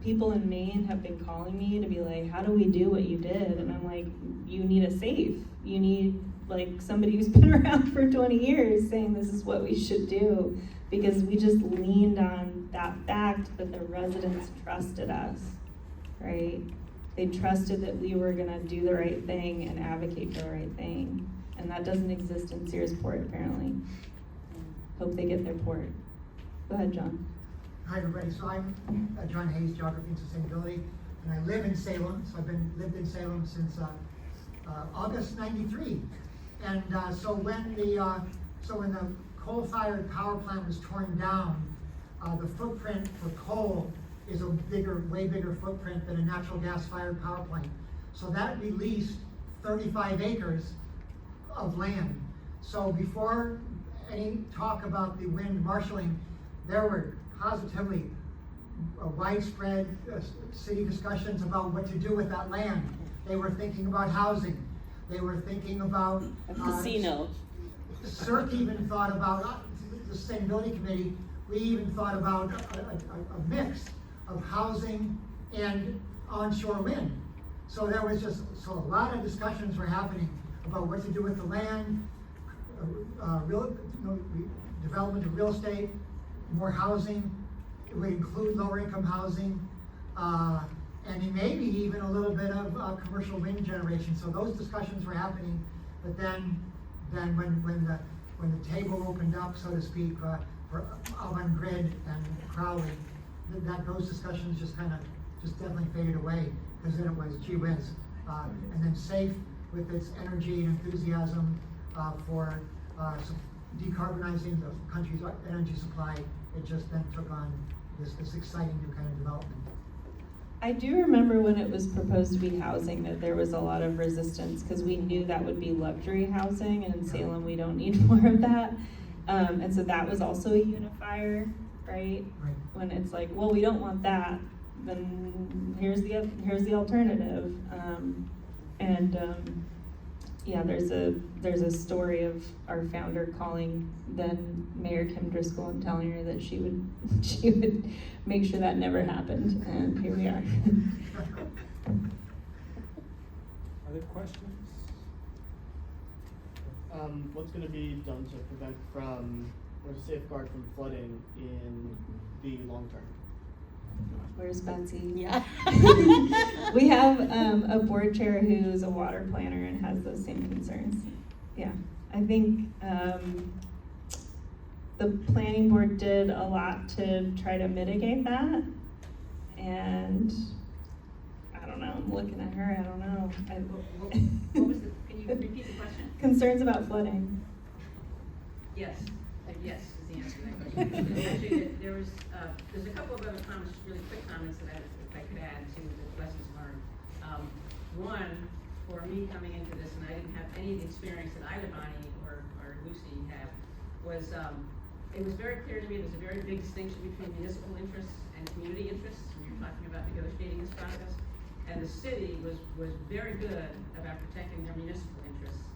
People in Maine have been calling me to be like, how do we do what you did? And I'm like, you need a safe. You need like somebody who's been around for 20 years saying this is what we should do, because we just leaned on that fact that the residents trusted us, right? They trusted that we were gonna do the right thing and advocate for the right thing. And that doesn't exist in Searsport, apparently. Hope they get their port. Go ahead, John. Hi, everybody. So I'm John Hayes, Geography and Sustainability, and I live in Salem. So I've lived in Salem since August '93. And so when the coal-fired power plant was torn down, the footprint for coal is a way bigger footprint than a natural gas-fired power plant. So that released 35 acres of land. So before any talk about the wind marshaling, there were positively widespread city discussions about what to do with that land. They were thinking about housing. They were thinking about a casino. CERC even thought about, the Sustainability Committee, we even thought about a mix of housing and onshore wind. So there was a lot of discussions were happening about what to do with the land, development of real estate, more housing. It would include lower income housing, and maybe even a little bit of commercial wind generation. So those discussions were happening, but then when the table opened up, so to speak, for Avangrid and Crowley, those discussions just definitely faded away, because then it was gee whiz, and then SAFE with its energy and enthusiasm for decarbonizing the country's energy supply, it just then took on this exciting new kind of development. I do remember when it was proposed to be housing that there was a lot of resistance because we knew that would be luxury housing, and in Salem we don't need more of that. And so that was also a unifier, right? Right. When it's like, well, we don't want that, then here's the alternative. Yeah, there's a story of our founder calling then Mayor Kim Driscoll and telling her that she would make sure that never happened, and here we are. Other questions? What's going to be done to prevent from, or to safeguard from flooding in the long term? Where's Betsy? Yeah. We have a board chair who's a water planner and has those same concerns. Yeah, I think the planning board did a lot to try to mitigate that, and I don't know, I'm looking at her, I don't know. What was the, can you repeat the question? Concerns about flooding. Yes, yes is the answer to that question. Actually, there's a couple of other comments, really quick comments that I could add to the lessons learned. One, for me coming into this, and I didn't have any of the experience that either Bonnie or Lucy have, was it was very clear to me there's a very big distinction between municipal interests and community interests when you're talking about negotiating this process. And the city was very good about protecting their municipal interests.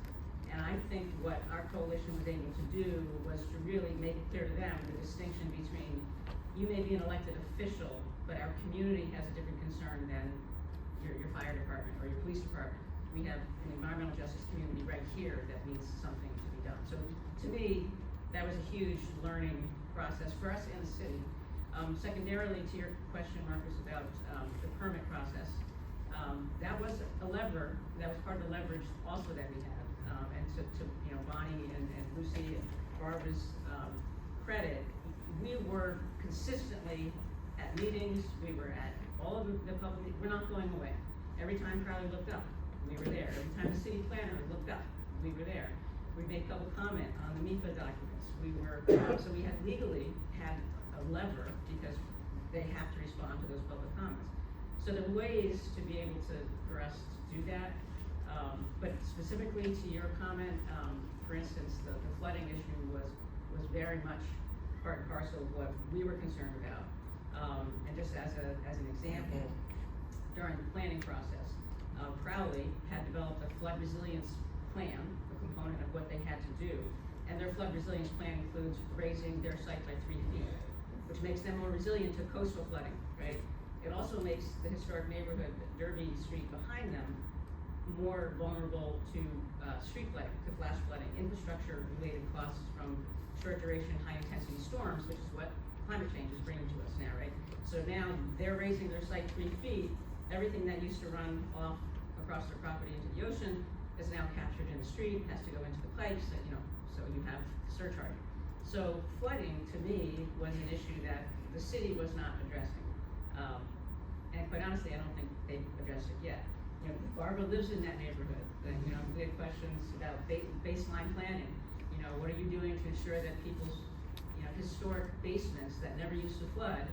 And I think what our coalition was able to do was to really make it clear to them the distinction between you may be an elected official, but our community has a different concern than your fire department or your police department. We have an environmental justice community right here that needs something to be done. So to me, that was a huge learning process for us and the city. Secondarily, to your question, Marcus, about the permit process, that was a lever, that was part of the leverage also that we had. And to Bonnie and Lucy and Barbara's credit, we were consistently at meetings, we were at all of the public, we're not going away. Every time Carly looked up, we were there. Every time the city planner looked up, we were there. We made public comment on the MIPA documents. We were, so we had legally had a lever because they have to respond to those public comments. So there are ways to be able to, for us to do that. But specifically to your comment, for instance, the flooding issue was very much part and parcel of what we were concerned about. And just as an example, during the planning process, Crowley had developed a flood resilience plan, a component of what they had to do. And their flood resilience plan includes raising their site by 3 feet, which makes them more resilient to coastal flooding, right? It also makes the historic neighborhood, Derby Street behind them, more vulnerable to street flooding, to flash flooding, infrastructure-related costs from short-duration, high-intensity storms, which is what climate change is bringing to us now, right? So now they're raising their site 3 feet. Everything that used to run off across their property into the ocean is now captured in the street, has to go into the pipes, so you have surcharge. So flooding, to me, was an issue that the city was not addressing. And quite honestly, I don't think they've addressed it yet. Barbara lives in that neighborhood. We had questions about baseline planning. What are you doing to ensure that people's, historic basements that never used to flood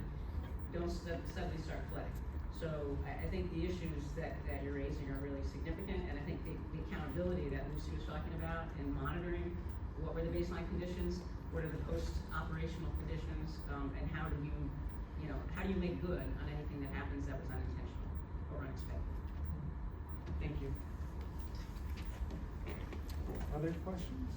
don't suddenly start flooding? So I think the issues that you're raising are really significant, and I think the accountability that Lucy was talking about in monitoring what were the baseline conditions, what are the post-operational conditions, and how do you make good on anything that happens that was unintentional or unexpected? Thank you. Other questions?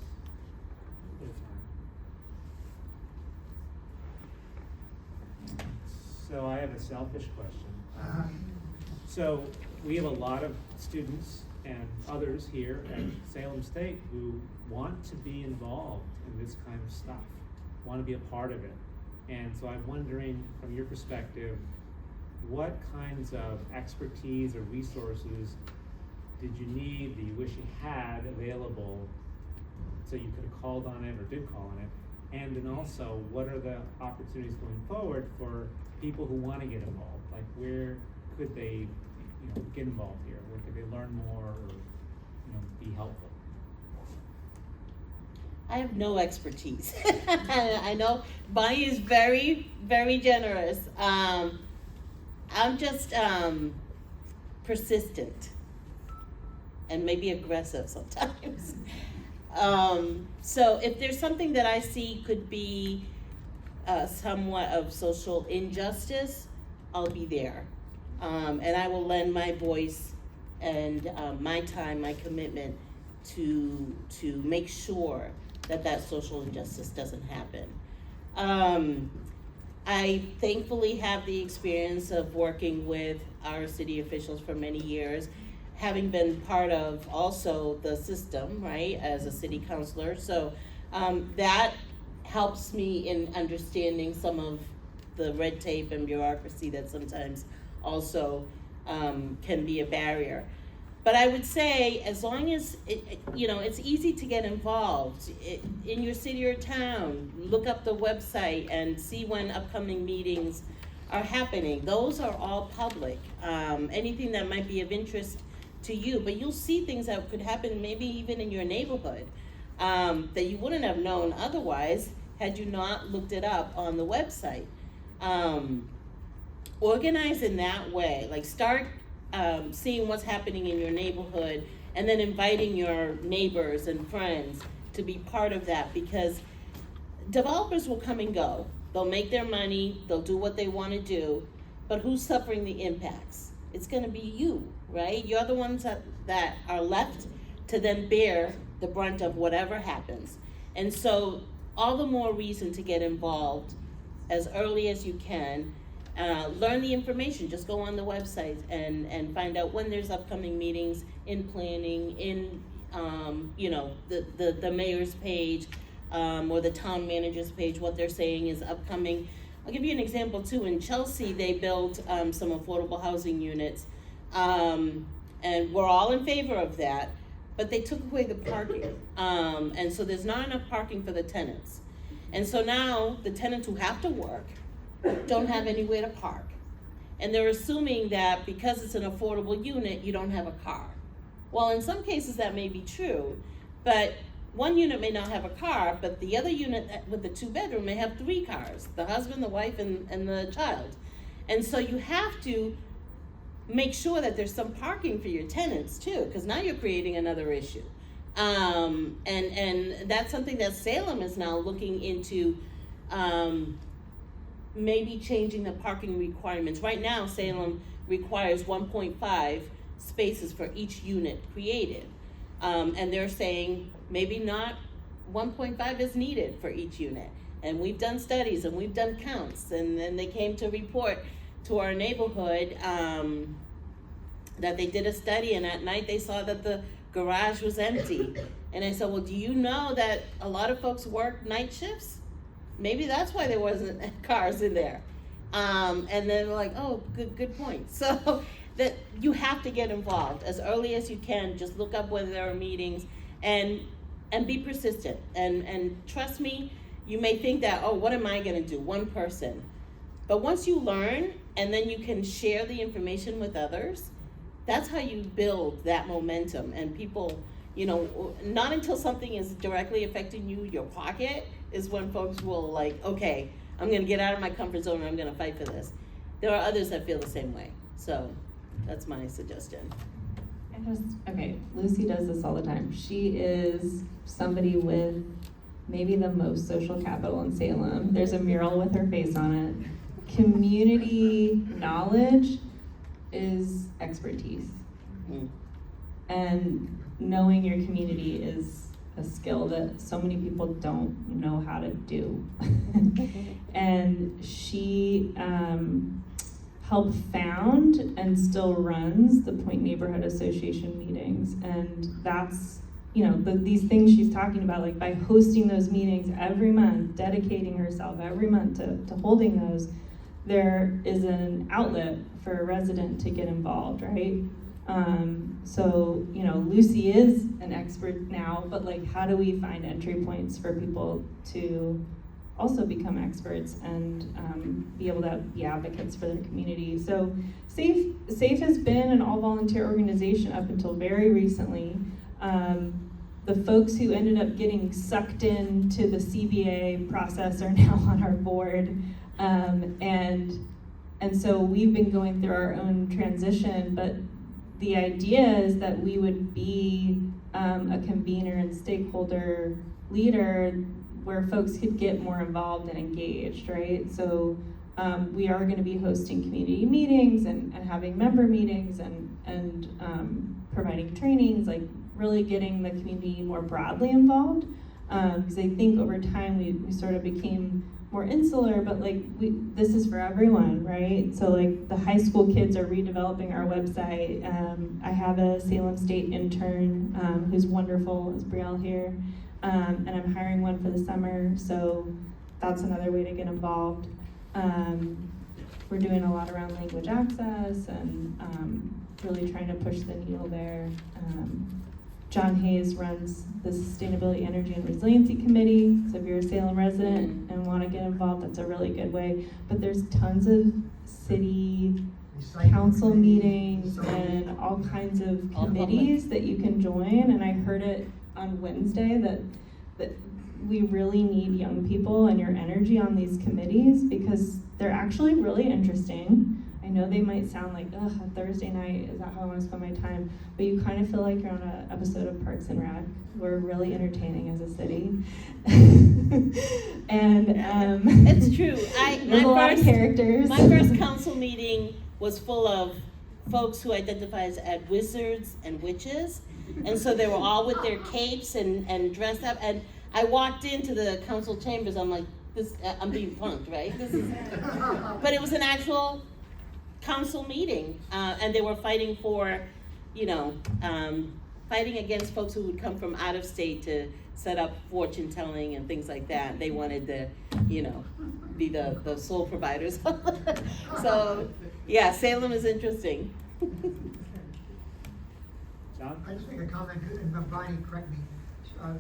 So I have a selfish question. So we have a lot of students and others here at Salem State who want to be involved in this kind of stuff, want to be a part of it. And so I'm wondering, from your perspective, what kinds of expertise or resources did you need, that you wish you had available, so you could have called on it or did call on it? And then also, what are the opportunities going forward for people who want to get involved? Like, where could they, get involved here? Where could they learn more or, be helpful? I have no expertise. I know Bonnie is very, very generous. I'm just persistent and maybe aggressive sometimes. So if there's something that I see could be somewhat of social injustice, I'll be there. And I will lend my voice and my time, my commitment to make sure that social injustice doesn't happen. I thankfully have the experience of working with our city officials for many years, having been part of also the system, right, as a city councilor. So that helps me in understanding some of the red tape and bureaucracy that sometimes also can be a barrier. But I would say, as long as, it's easy to get involved in your city or town. Look up the website and see when upcoming meetings are happening. Those are all public. Anything that might be of interest to you, but you'll see things that could happen maybe even in your neighborhood that you wouldn't have known otherwise had you not looked it up on the website. Organize in that way, like start seeing what's happening in your neighborhood and then inviting your neighbors and friends to be part of that, because developers will come and go. They'll make their money, they'll do what they want to do, but who's suffering the impacts? It's going to be you, right? You're the ones that are left to then bear the brunt of whatever happens. And so all the more reason to get involved as early as you can. Learn the information. Just go on the website and find out when there's upcoming meetings in planning, in the mayor's page, or the town manager's page, what they're saying is upcoming. I'll give you an example too. In Chelsea, they built some affordable housing units, and we're all in favor of that, but they took away the parking. And so there's not enough parking for the tenants. And so now the tenants who have to work don't have anywhere to park. And they're assuming that because it's an affordable unit, you don't have a car. Well, in some cases that may be true, but one unit may not have a car, but the other unit with the 2-bedroom may have 3 cars, the husband, the wife, and the child. And so you have to make sure that there's some parking for your tenants too, because now you're creating another issue. And that's something that Salem is now looking into, maybe changing the parking requirements. Right now, Salem requires 1.5 spaces for each unit created. And they're saying maybe not 1.5 is needed for each unit. And we've done studies and we've done counts, and then they came to report to our neighborhood that they did a study, and at night they saw that the garage was empty. And I said, well, do you know that a lot of folks work night shifts? Maybe that's why there wasn't cars in there. And then we're like, oh, good point. So that you have to get involved as early as you can. Just look up whether there are meetings and be persistent. And trust me, you may think that, oh, what am I gonna do? One person. But once you learn and then you can share the information with others, that's how you build that momentum. And people, not until something is directly affecting you, your pocket, is when folks will like, okay, I'm gonna get out of my comfort zone and I'm gonna fight for this. There are others that feel the same way. So that's my suggestion. Lucy does this all the time. She is somebody with maybe the most social capital in Salem. There's a mural with her face on it. Community knowledge is expertise. And knowing your community is a skill that so many people don't know how to do. And she helped found and still runs the Point Neighborhood Association meetings. And that's, these things she's talking about, like by hosting those meetings every month, dedicating herself every month to holding those, there is an outlet for a resident to get involved, right? So, Lucy is an expert now, but like, how do we find entry points for people to also become experts and be able to be advocates for their community? So SAFE has been an all-volunteer organization up until very recently. The folks who ended up getting sucked into the CBA process are now on our board. And so we've been going through our own transition, but the idea is that we would be a convener and stakeholder leader where folks could get more involved and engaged, right? So we are going to be hosting community meetings and having member meetings and providing trainings, like really getting the community more broadly involved. Because I think over time we sort of became more insular, but like this is for everyone, right? So like the high school kids are redeveloping our website. I have a Salem State intern who's wonderful, is Brielle here, and I'm hiring one for the summer, so that's another way to get involved. We're doing a lot around language access and really trying to push the needle there. John Hayes runs the Sustainability, Energy, and Resiliency Committee. So if you're a Salem resident and want to get involved, that's a really good way. But there's tons of city council meetings and all kinds of committees that you can join. And I heard it on Wednesday that we really need young people and your energy on these committees because they're actually really interesting. I know they might sound like, ugh, a Thursday night, is that how I want to spend my time? But you kind of feel like you're on an episode of Parks and Rec. We're really entertaining as a city. And it's true. There's a lot of characters. My first council meeting was full of folks who identified as wizards and witches. And so they were all with their capes and dressed up. And I walked into the council chambers, I'm like, I'm being punked, right? But it was an actual council meeting, and they were fighting for, fighting against folks who would come from out of state to set up fortune telling and things like that. They wanted to, be the sole providers. So, yeah, Salem is interesting. John? I just make a comment, and Bonnie, correct me.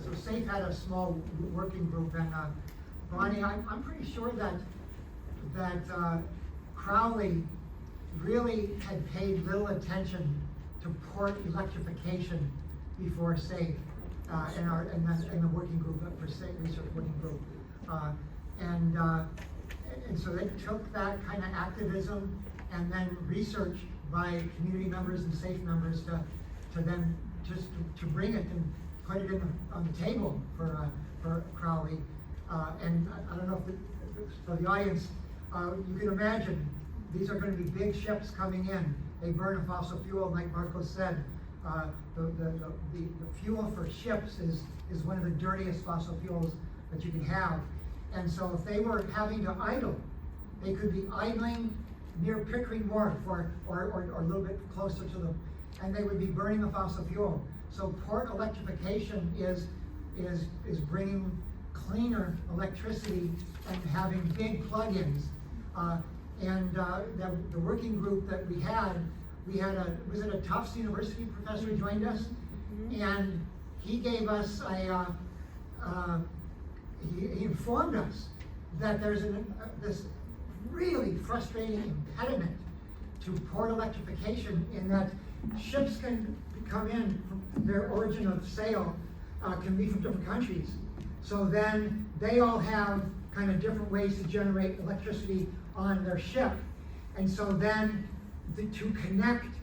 So SAFE had a small working group, and Bonnie, I'm pretty sure that Crowley really had paid little attention to port electrification before SAFE, in the working group for SAFE, research working group, and so they took that kind of activism and then research by community members and SAFE members to then just to bring it and put it on the table for Crowley, and I don't know if for the audience, you can imagine these are going to be big ships coming in. They burn a fossil fuel, like Marco said. The fuel for ships is one of the dirtiest fossil fuels that you can have. And so if they were having to idle, they could be idling near Pickering Wharf or a little bit closer to them, and they would be burning the fossil fuel. So port electrification is bringing cleaner electricity and having big plug-ins. The working group that we had was it a Tufts University professor who joined us? Mm-hmm. And he gave us he informed us that there's this really frustrating impediment to port electrification in that ships can come in from their origin of sail can be from different countries. So then they all have kind of different ways to generate electricity on their ship. And so then to connect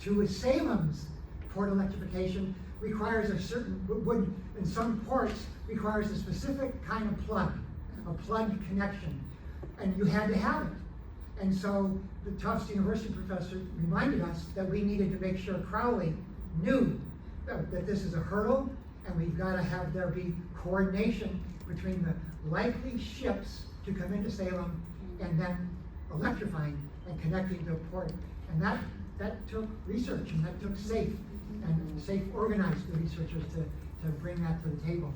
to Salem's port electrification requires would in some ports requires a specific kind of plug, a plugged connection. And you had to have it. And so the Tufts University professor reminded us that we needed to make sure Crowley knew that this is a hurdle, and we've got to have there be coordination between the likely ships to come into Salem and then electrifying and connecting to a port. And that took research, and that took SAFE, and SAFE organized the researchers to bring that to the table.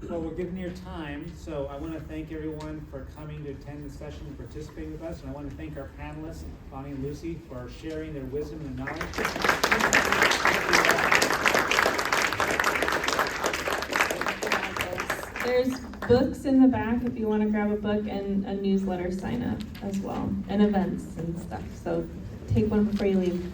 Well, we're getting near time, so I want to thank everyone for coming to attend the session and participating with us. And I want to thank our panelists, Bonnie and Lucy, for sharing their wisdom and knowledge. There's books in the back if you want to grab a book, and a newsletter sign up as well, and events and stuff. So take one before you leave.